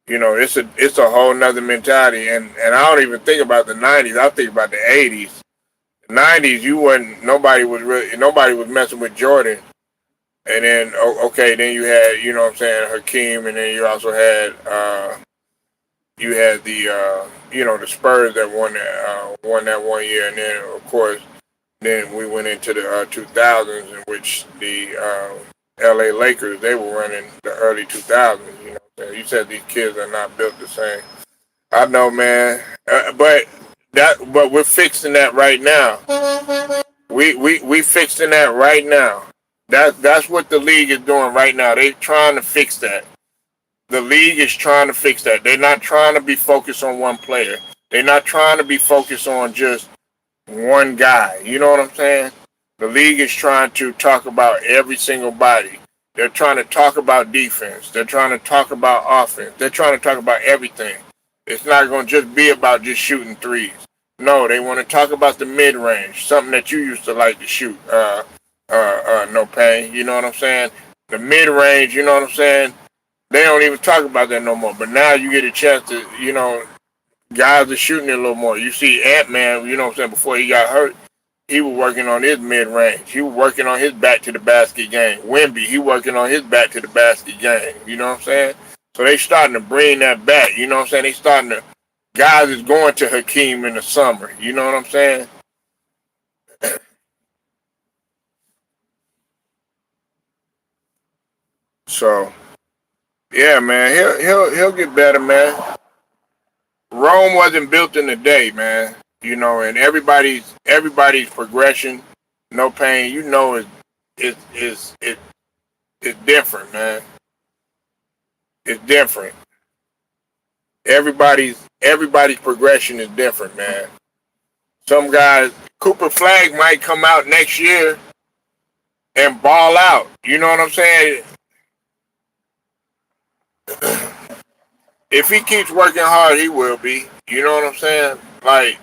It's a whole nother mentality, and I don't even think about the '90s. I think about the '80s. The '90s, you wasn't nobody was messing with Jordan, and then okay, then you had what I'm saying, Hakeem, and then you also had the Spurs that won that one year, and then of course then we went into the 2000s, in which the LA Lakers, they were running the early 2000s. You said these kids are not built the same. I know, man. But we're fixing that right now. We fixing that right now. That's what the league is doing right now. They trying to fix that. The league is trying to fix that. They're not trying to be focused on one player. They're not trying to be focused on just one guy. You know what I'm saying? The league is trying to talk about every single body. They're trying to talk about defense. They're trying to talk about offense. They're trying to talk about everything. It's not going to just be about just shooting threes. No, they want to talk about the mid range, something that you used to like to shoot. No pain. You know what I'm saying? The mid range. You know what I'm saying? They don't even talk about that no more. But now you get a chance to, guys are shooting it a little more. You see Ant-Man, you know what I'm saying, before he got hurt, he was working on his mid-range. He was working on his back-to-the-basket game. Wemby, he working on his back-to-the-basket game. You know what I'm saying? So they starting to bring that back. You know what I'm saying? They starting to, guys is going to Hakeem in the summer. You know what I'm saying? So, yeah, man, he'll get better, man. Rome wasn't built in a day, man. And everybody's progression, no pain. It's different, man. It's different. Everybody's progression is different, man. Some guys, Cooper Flag might come out next year and ball out. You know what I'm saying? If he keeps working hard, he will be. You know what I'm saying? Like,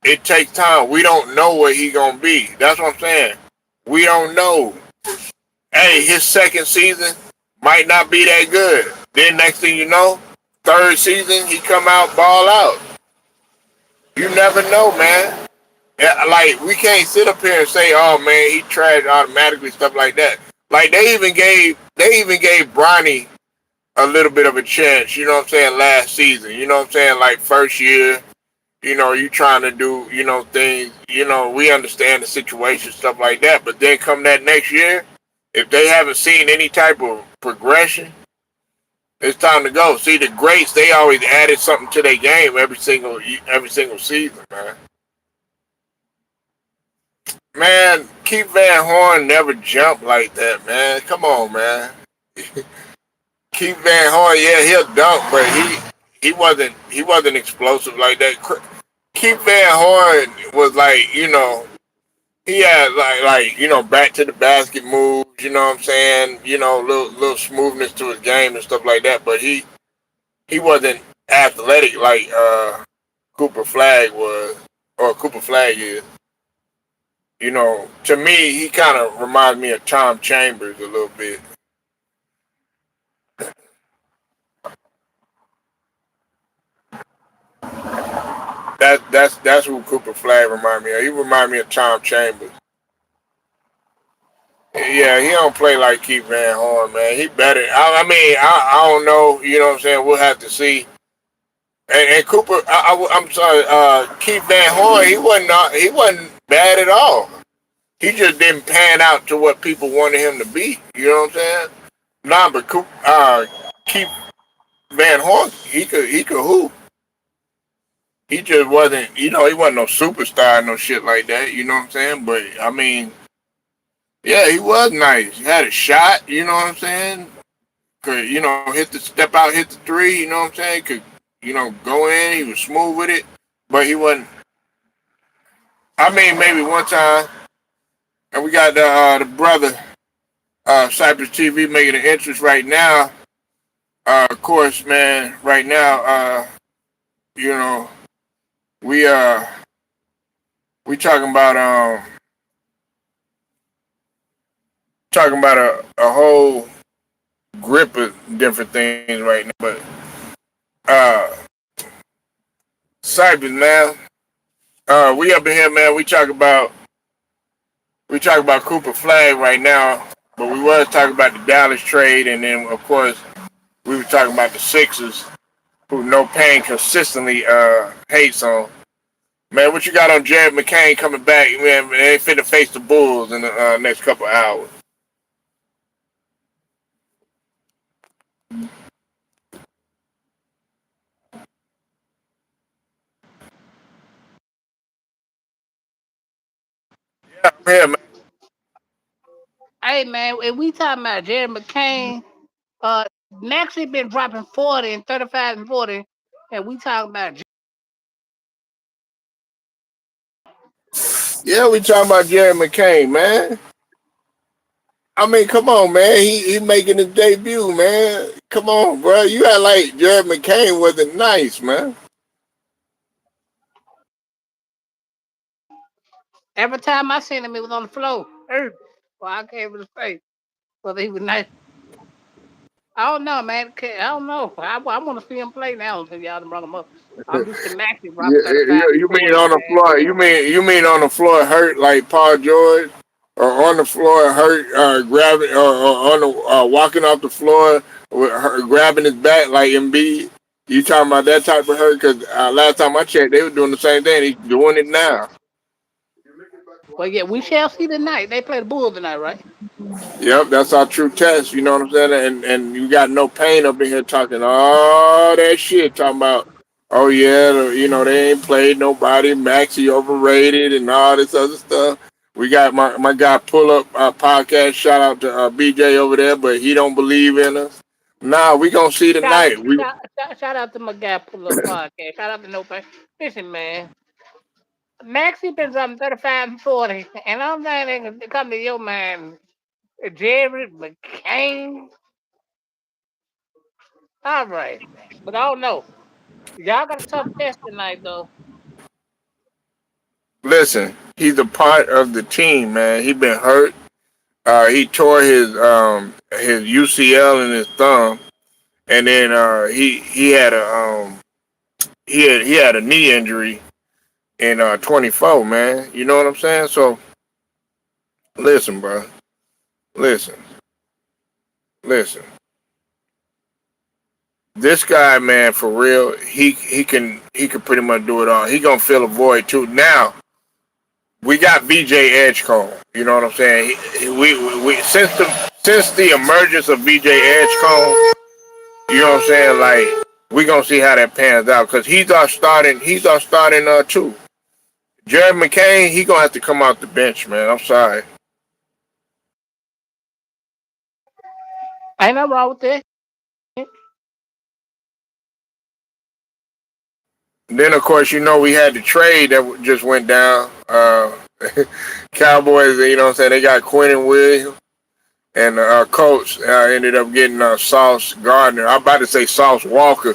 it takes time. We don't know what he gonna be. That's what I'm saying. We don't know. Hey, his second season might not be that good. Then next thing you know, third season he come out ball out. You never know, man. Yeah, like we can't sit up here and say, "Oh man, he tried automatically," stuff like that. Like they even gave Bronny a little bit of a chance. You know what I'm saying? Last season, you know what I'm saying? Like first year, you trying to do, things. We understand the situation, stuff like that. But then come that next year, if they haven't seen any type of progression, it's time to go. See, the greats, they always added something to their game every single season, man. Man, Keith Van Horn never jumped like that, man. Come on, man. Keith Van Horn, yeah, he'll dunk, but he wasn't explosive like that. Keith Van Horn was like, he had back to the basket moves, you know what I'm saying? Little smoothness to his game and stuff like that, but he wasn't athletic like Cooper Flag was, or Cooper Flag is. To me, he kind of reminds me of Tom Chambers a little bit. That's who Cooper Flag reminds me of. He reminds me of Tom Chambers. Yeah, he don't play like Keith Van Horn, man. He better. I mean, I don't know. You know what I'm saying? We'll have to see. And Cooper, I'm sorry, Keith Van Horn, he wasn't bad at all. He just didn't pan out to what people wanted him to be. You know what I'm saying? Nah, but Keith Van Horn, he could hoop. He just wasn't, he wasn't no superstar, no shit like that. You know what I'm saying? But I mean, yeah, he was nice. He had a shot. You know what I'm saying? Could hit the step out, hit the three. You know what I'm saying? Could go in. He was smooth with it, but he wasn't. I mean, maybe one time, and we got the brother Cypress TV making an interest right now. Of course, man. Right now, you know, we we talking about a whole grip of different things right now. But uh, Cypress, man. We up in here, man. We talk about Cooper Flag right now, but we was talking about the Dallas trade, and then of course we were talking about the Sixers, who No Pain consistently hates on. Man, what you got on Jared McCain coming back? Man, they finna face the Bulls in the next couple hours. Yeah, I'm here, man. Hey man, if we talking about Jerry McCain, Maxie been dropping 40 and 35 and 40, and we talking about Yeah, we talking about Jerry McCain, man. I mean, come on, man. He making his debut, man. Come on, bro. You act like Jerry McCain wasn't nice, man. every time I seen him, he was on the floor. Well, I can't even say whether he was nice. I don't know, man. I don't know. I want to see him play now until y'all done brought him up. I'm used to Maxie dropping 35 and You mean 40, on the man. floor? You mean on the floor hurt like Paul George, or on the floor hurt, grabbing, or on the walking off the floor with her, grabbing his back like Embiid? You talking about that type of hurt? Because last time I checked, they were doing the same thing. He's doing it now. Well, yeah, we shall see tonight. They play the Bulls tonight, right? Yep, that's our true test. You know what I'm saying? And you got no pain up in here talking all that shit, talking about, oh yeah, they ain't played nobody, Maxie overrated, and all this other stuff. We got my guy pull up our podcast. Shout out to BJ over there, but he don't believe in us. Nah, we gonna see Shout, tonight. We shout out to my guy Pull Up Podcast. Shout out to No Pain. Listen, man. Maxie been dropping 35 and 40, and I'm saying they come to your man, Jerry McCain. All right. But I don't know. Y'all got a tough test tonight, though. listen. He's a part of the team, man. He been hurt. He tore his UCL in his thumb, and then he had a knee injury in 24, man. You know what I'm saying? So listen, bro. Listen, listen. This guy, man, for real, he can pretty much do it all. He gonna fill a void too. Now we got VJ Edgecombe. You know what I'm saying? We since the emergence of VJ Edgecombe, you know what I'm saying? Like we gonna see how that pans out because he's our starting too. Jared McCain, he gonna have to come out the bench, man. I'm sorry. Ain't nothing wrong with that. Then of course we had the trade that just went down. Cowboys, you know what I'm saying? They got Quinnen Williams and Colts ended up getting Sauce Gardner. I'm about to say Sauce Walker,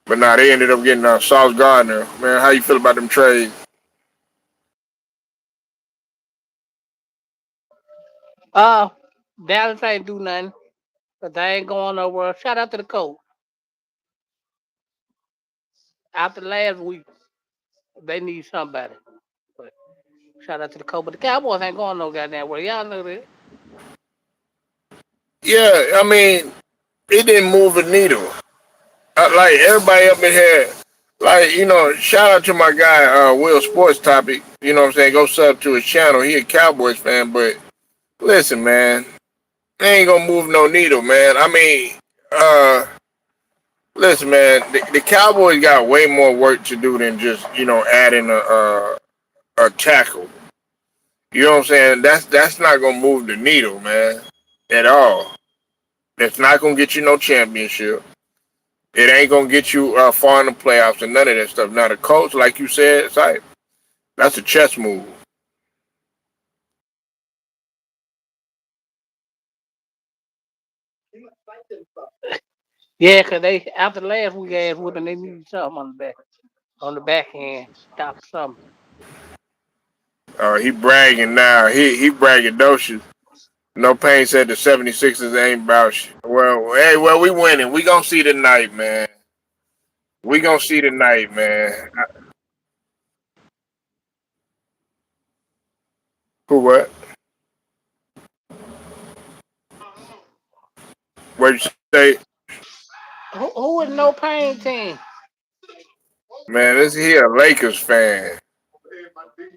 but nah, they ended up getting Sauce Gardner. Man, how you feel about them trades? Uh, Dallas ain't do nothing, but they ain't going nowhere. Shout out to the coach. After last week, they need somebody. But shout out to the coach. But the Cowboys ain't going no goddamn way. Y'all know that. Yeah, I mean, it didn't move the needle. Like everybody up in here, like shout out to my guy Will Sports Topic. You know what I'm saying? Go sub to his channel. He a Cowboys fan, but listen, man, they ain't gonna move no needle, man. I mean, listen, man, the Cowboys got way more work to do than just adding a tackle. You know what I'm saying? That's not gonna move the needle, man, at all. That's not gonna get you no championship. It ain't gonna get you far in the playoffs and none of that stuff. Now the Colts, like you said, it's like that's a chess move. Yeah, 'cause they after last week ass whooping, they need something on the back end. Stop something. He bragging now. He braggadocious. No Pain said the 76ers ain't about shit. Well, hey, we winning. We gonna see tonight, man. We gonna see tonight, man. Who what? What you say? Who is no pain team? Man, this he a Lakers fan.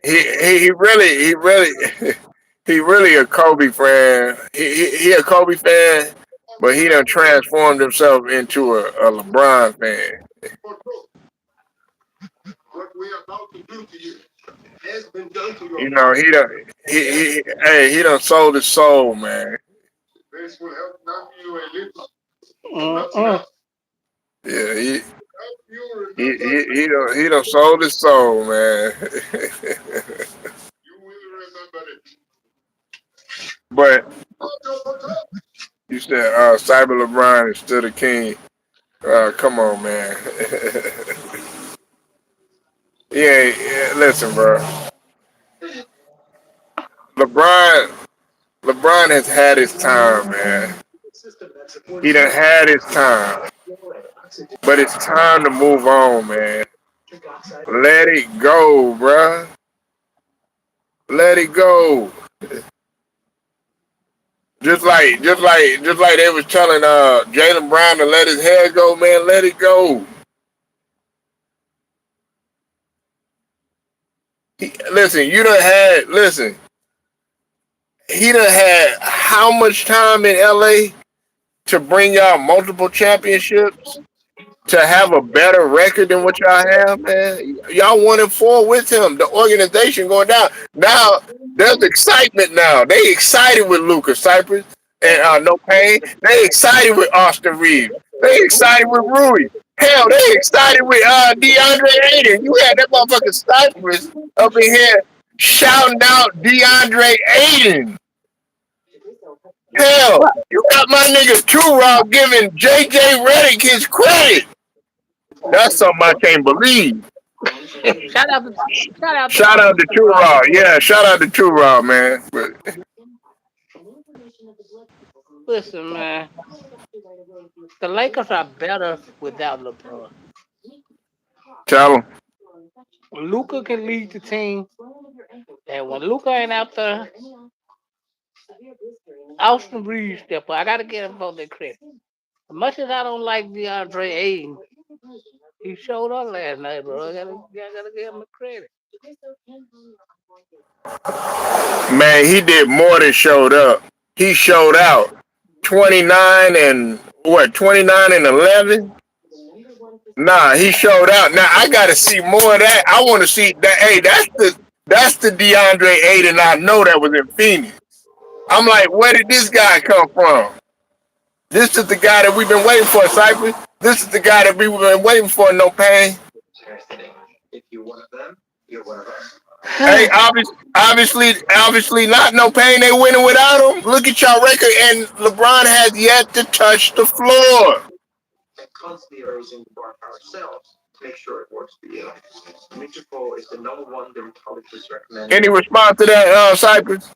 He really he really a Kobe fan. He a Kobe fan, but he done transformed himself into a LeBron fan. You know, he done sold his soul, man. Mm-mm. Yeah, he done sold his soul, man. But you said Cyber LeBron is still the king. Come on, man. Yeah, listen, bro. LeBron, LeBron has had his time, man. He done had his time, but it's time to move on, man. Let it go, bruh. Let it go. Just like they was telling Jalen Brown to let his hair go, man. Let it go. Listen, you done had. Listen, he done had how much time in LA to bring y'all multiple championships? To have a better record than what y'all have, man. Y'all 1-4 with him. The organization going down. Now there's excitement now. They excited with Lucas Cypress and No Pain. They excited with Austin Reeves. They excited with Rui. Hell, they excited with DeAndre Ayton. You had that motherfucking Cypress up in here shouting out DeAndre Ayton. Hell, you got my nigga Turok giving JJ Redick his credit. That's something I can't believe. shout out to shout out to Shout out to Two Rob. Raw. Yeah, shout out to Two Raw, man. But Listen, man, the Lakers are better without LeBron. tell him. Luca can lead the team, and when Luca ain't out there, Austin Reeves step up. I gotta get him for the credit. As much as I don't like DeAndre Ayton, he showed up last night, bro. I gotta give him the credit. Man, he did more than showed up. He showed out. 29 and what? 29 and 11. Nah, he showed out. Now I gotta see more of that. I want to see that. Hey, that's the DeAndre Ayton I know that was in Phoenix. I'm like, where did this guy come from? This is the guy that we've been waiting for, Cypress. This is the guy that we've been waiting for, No Pain. Hey, obviously not, No Pain. They winning without him. Look at y'all record, and LeBron has yet to touch the floor. Any response to that, Cypress?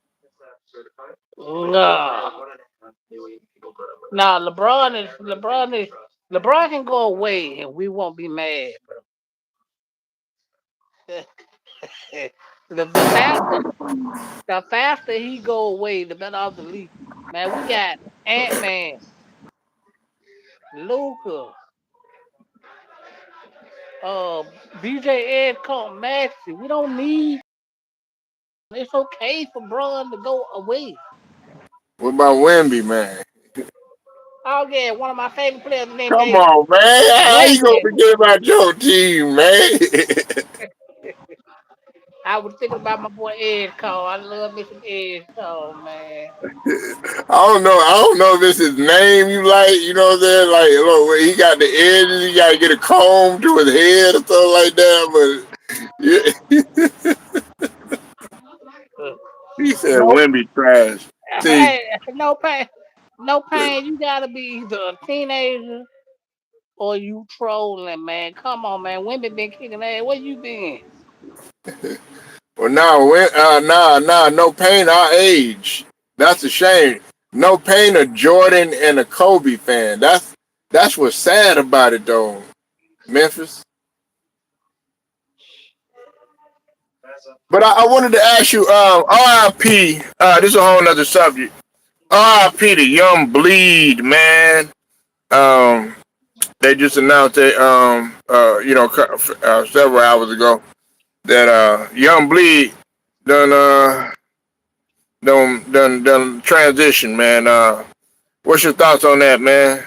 Nah, nah. LeBron can go away, and we won't be mad, bro. the faster he go away, the better off the league. Man, we got Ant Man, Luca, uh, BJ Ed Cole, Maxi. We don't need. It's okay for Braun to go away. What about Wemby, man? Oh yeah, one of my favorite players named Come David. on, man. How you gonna Wemby. forget about your team, man? I was thinking about my boy Ed Cole. I love me some Ed Cole, man. I don't know if it's his name you like, you know what I'm saying? Like, look, he got the edges, he gotta get a comb to his head or something like that, but yeah, Uh, he said no, Wemby trash. See, hey, no pain, no pain. You gotta be either a teenager or you trolling, man. Come on, man. Women been kicking ass. Where you been? well, no pain, our age. That's a shame. No pain, a Jordan and a Kobe fan. That's what's sad about it, though. Memphis. But I wanted to ask you, RIP. This is a whole nother subject. RIP the Young Bleed, man. Um, they just announced it, several hours ago that Young Bleed done done transition, man. What's your thoughts on that, man?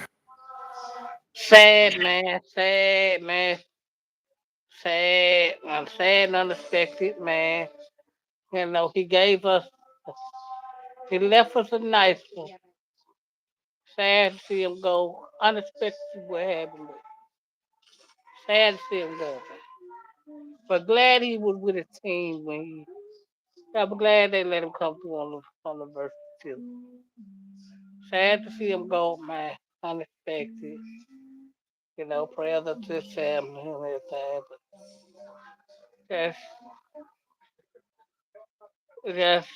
Sad, man. Sad, man. sad and unexpected, man. He gave us, he left us a nice one. Sad to see him go. Unexpected what happened. Sad to see him go. But glad he was with his team when he. I'm glad they let him come through on the verse too. Sad to see him go, man. Unexpected. Prayers up to his family and everything. But that's just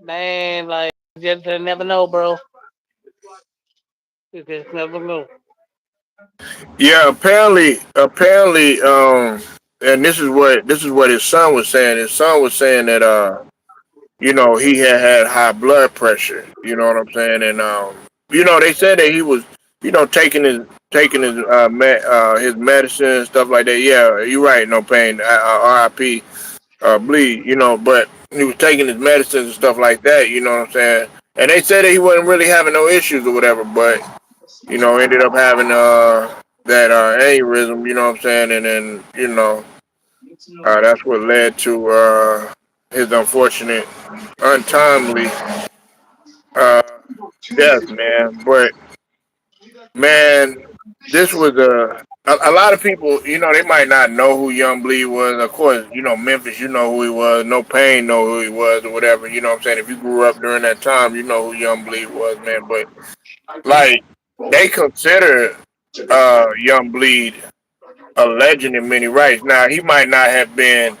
man, like just never know, bro. You just never know. Yeah, apparently, and this is what his son was saying. His son was saying that he had high blood pressure. You know what I'm saying? And they said that he was, taking his medicine and stuff like that. Yeah, you're right. No pain. R.I.P. Bleed. But he was taking his medicines and stuff like that. You know what I'm saying? And they said that he wasn't really having no issues or whatever, but ended up having that aneurysm. You know what I'm saying? And then that's what led to his unfortunate, untimely uh, death, man. But man, this was a lot of people. They might not know who Young Bleed was. Of course, Memphis. You know who he was. No Pain know who he was or whatever. You know what I'm saying? If you grew up during that time, you know who Young Bleed was, man. But like they consider Young Bleed a legend in many rights. Now he might not have been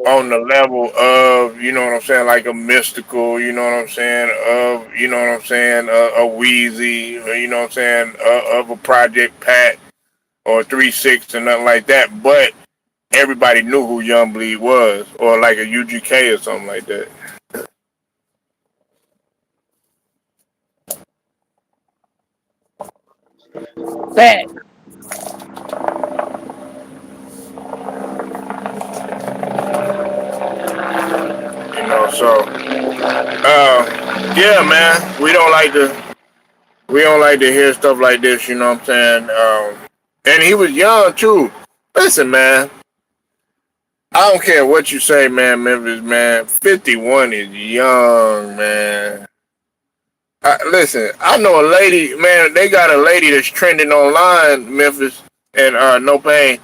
on the level of, what I'm saying, like a mystical, you know what I'm saying, of, what I'm saying, a Wheezy, or, what I'm saying, of a Project Pat or 3 6 and nothing like that. But everybody knew who Young Bleed was, or like a UGK or something like that. Sad. So yeah, man, we don't like to hear stuff like this. You know what I'm saying? And he was young too. Listen, man, I don't care what you say, man, Memphis, man. 51 is young, man. Listen, I know a lady, man. They got a lady that's trending online, Memphis, and no pain.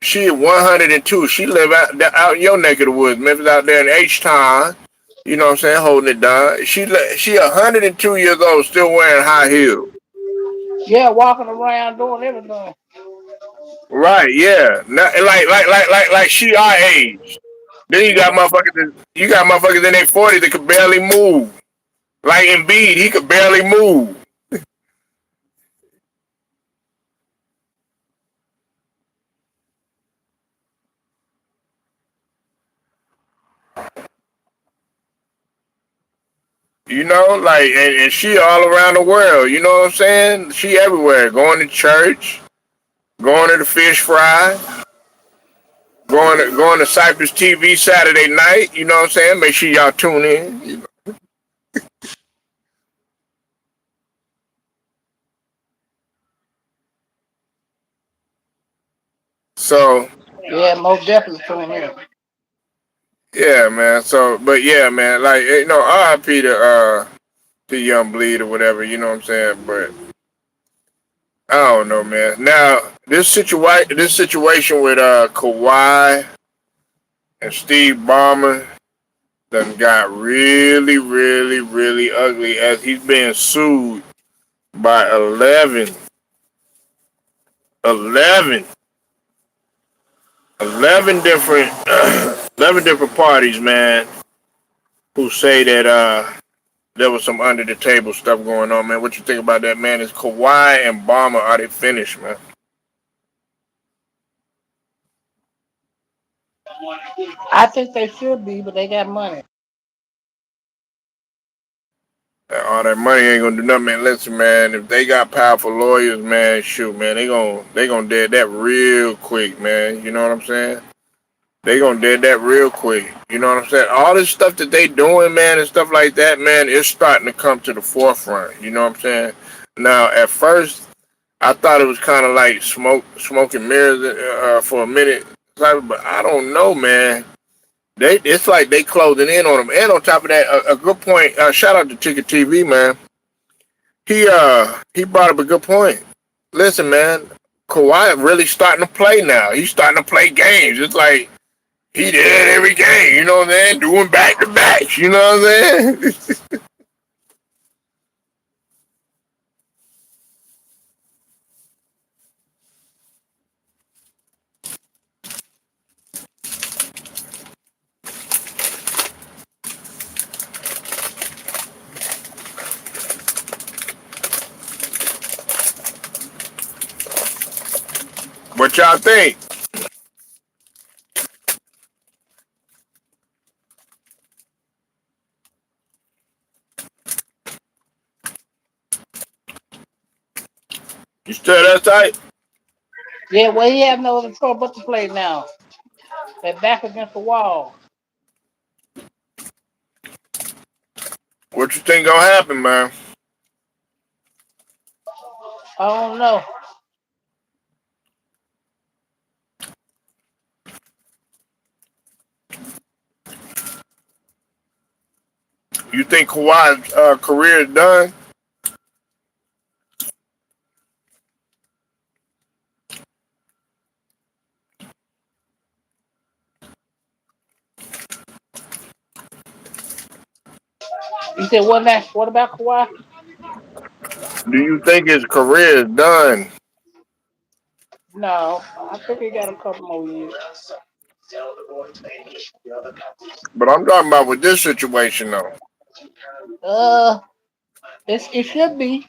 She 102. She live out in your neck of the woods, Memphis, out there in H Town. You know what I'm saying, holding it down. She 102 years old, still wearing high heels. Yeah, walking around doing everything. Right? Yeah. Like she our age. Then you got motherfuckers in their 40s that could barely move. Like Embiid, he could barely move. And she all around the world. You know what I'm saying? She everywhere. Going to church, going to the fish fry, going to Cypress TV Saturday night. You know what I'm saying? Make sure y'all tune in. So Yeah, most definitely from here. yeah, man. But yeah, man. Like R.I.P. to Young Bleed or whatever. You know what I'm saying? But I don't know, man. Now this situation with Kawhi and Steve Ballmer done got really, really, really ugly as he's being sued by 11, 11 different 11 different parties, man, who say that there was some under the table stuff going on, man. What you think about that, man? Is Kawhi and Ballmer, are they finished, man? I think they should be, but they got money. All that money ain't gonna do nothing, man. Listen, man. If they got powerful lawyers, man, shoot, man, they gonna dead that real quick, man. You know what I'm saying? They gonna dead that real quick. You know what I'm saying? All this stuff that they doing, man, and stuff like that, man, it's starting to come to the forefront. You know what I'm saying? Now, at first, I thought it was kind of like smoke and mirrors for a minute, but I don't know, man. It's like they closing in on him. And on top of that, a good point. Shout out to Ticket TV, man. He brought up a good point. Listen, man, Kawhi really starting to play now. He's starting to play games. It's like he did every game. You know what I'm saying? Doing back to backs. You know what I'm saying? What y'all think? You still that tight? Yeah, well, he have no other choice but to play now. They're back against the wall. What you think gonna happen, man? I don't know. You think Kawhi's career is done? You said what next? What about Kawhi? Do you think his career is done? No, I think he got a couple more years. But I'm talking about with this situation though. Uh, it should be.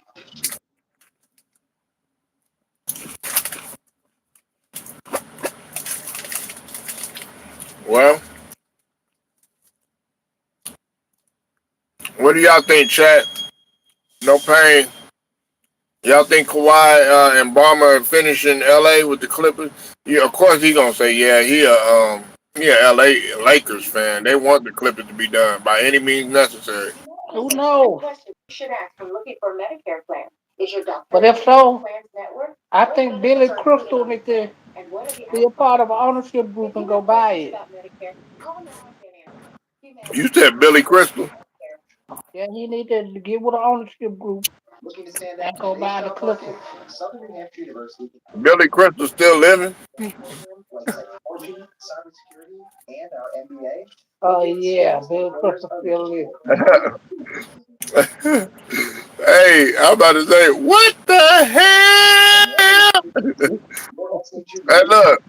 Well, what do y'all think, chat? No pain. Y'all think Kawhi and Balmer finish in L.A. with the Clippers? Yeah, of course he gonna say yeah. He a L.A. Lakers fan. They want the Clippers to be done by any means necessary. Who knows? But if so, I think Billy Crystal needs to be a part of an ownership group and go buy it. You said Billy Crystal. Yeah, he need to get with the ownership group and go buy the Clippers. Billy Crystal still living. Oh yeah, Billy Crystal still live. Hey, I'm about to say, what the hell? Hey, look,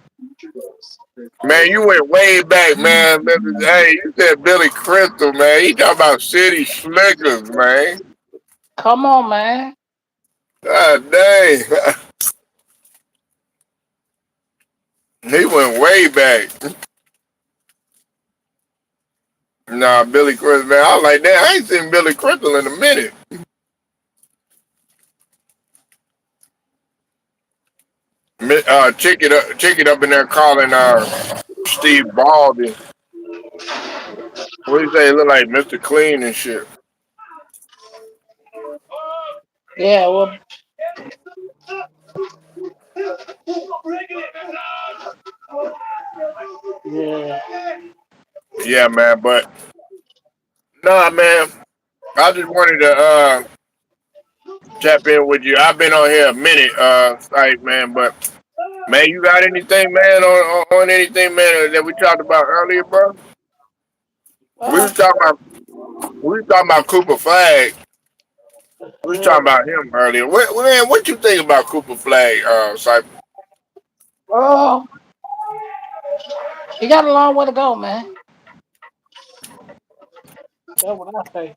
man, you went way back, man. Hey, you said Billy Crystal, man. He talking about City Slickers, man. Come on, man. God dang. He went way back. Nah, Billy Crystal, man. I was like that. I ain't seen Billy Crystal in a minute. Chicken up in there calling Steve Baldwin. What do you say? He look like Mr. Clean and shit. Yeah, well, yeah. Yeah, man. But nah, man. I just wanted to tap in with you. I've been on here a minute, site man. But man, you got anything, man, on anything, man, that we talked about earlier, bro? We Uh, was talking about Cooper Flag. We was talking about him earlier. Man, what you think about Cooper Flag, Cypher? oh, he got a long way to go, man. That's what I say.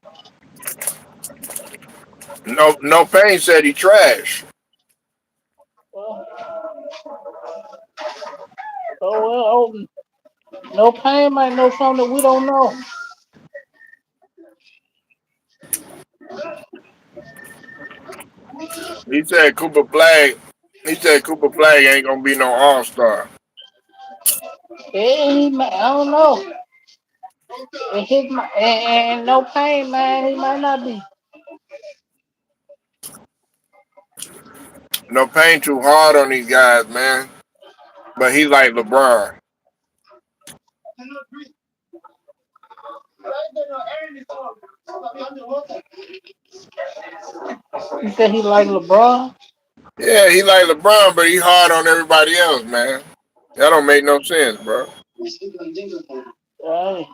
No Pain said he trash. Well, oh, no pain might know something that we don't know. He said Cooper Flag. He said Cooper Flag ain't gonna be no All Star. Yeah, I don't know. And no pain, man. He might not be. No Pain too hard on these guys, man. But he like LeBron. You said he like LeBron? Yeah, he like LeBron, but he hard on everybody else, man. That don't make no sense, bro. Hey,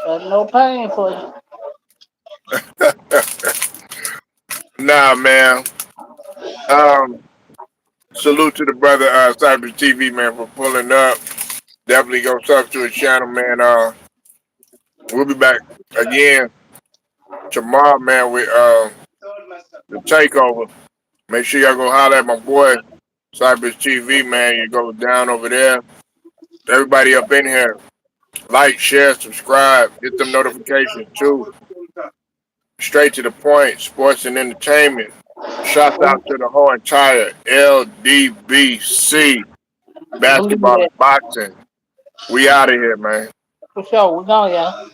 that's no pain for you. Nah, man. Um, salute to the brother Cyber TV man for pulling up. Definitely go sub to his channel, man. We'll be back again tomorrow, man, with the takeover. Make sure y'all go holler at my boy Cyber TV, man. You go down over there. Everybody up in here, like, share, subscribe, get them notifications too. Straight to the point, sports and entertainment. Shouts out to the whole entire LDBC, Believe basketball that. and boxing. We out of here, man. For sure. We're gone, y'all.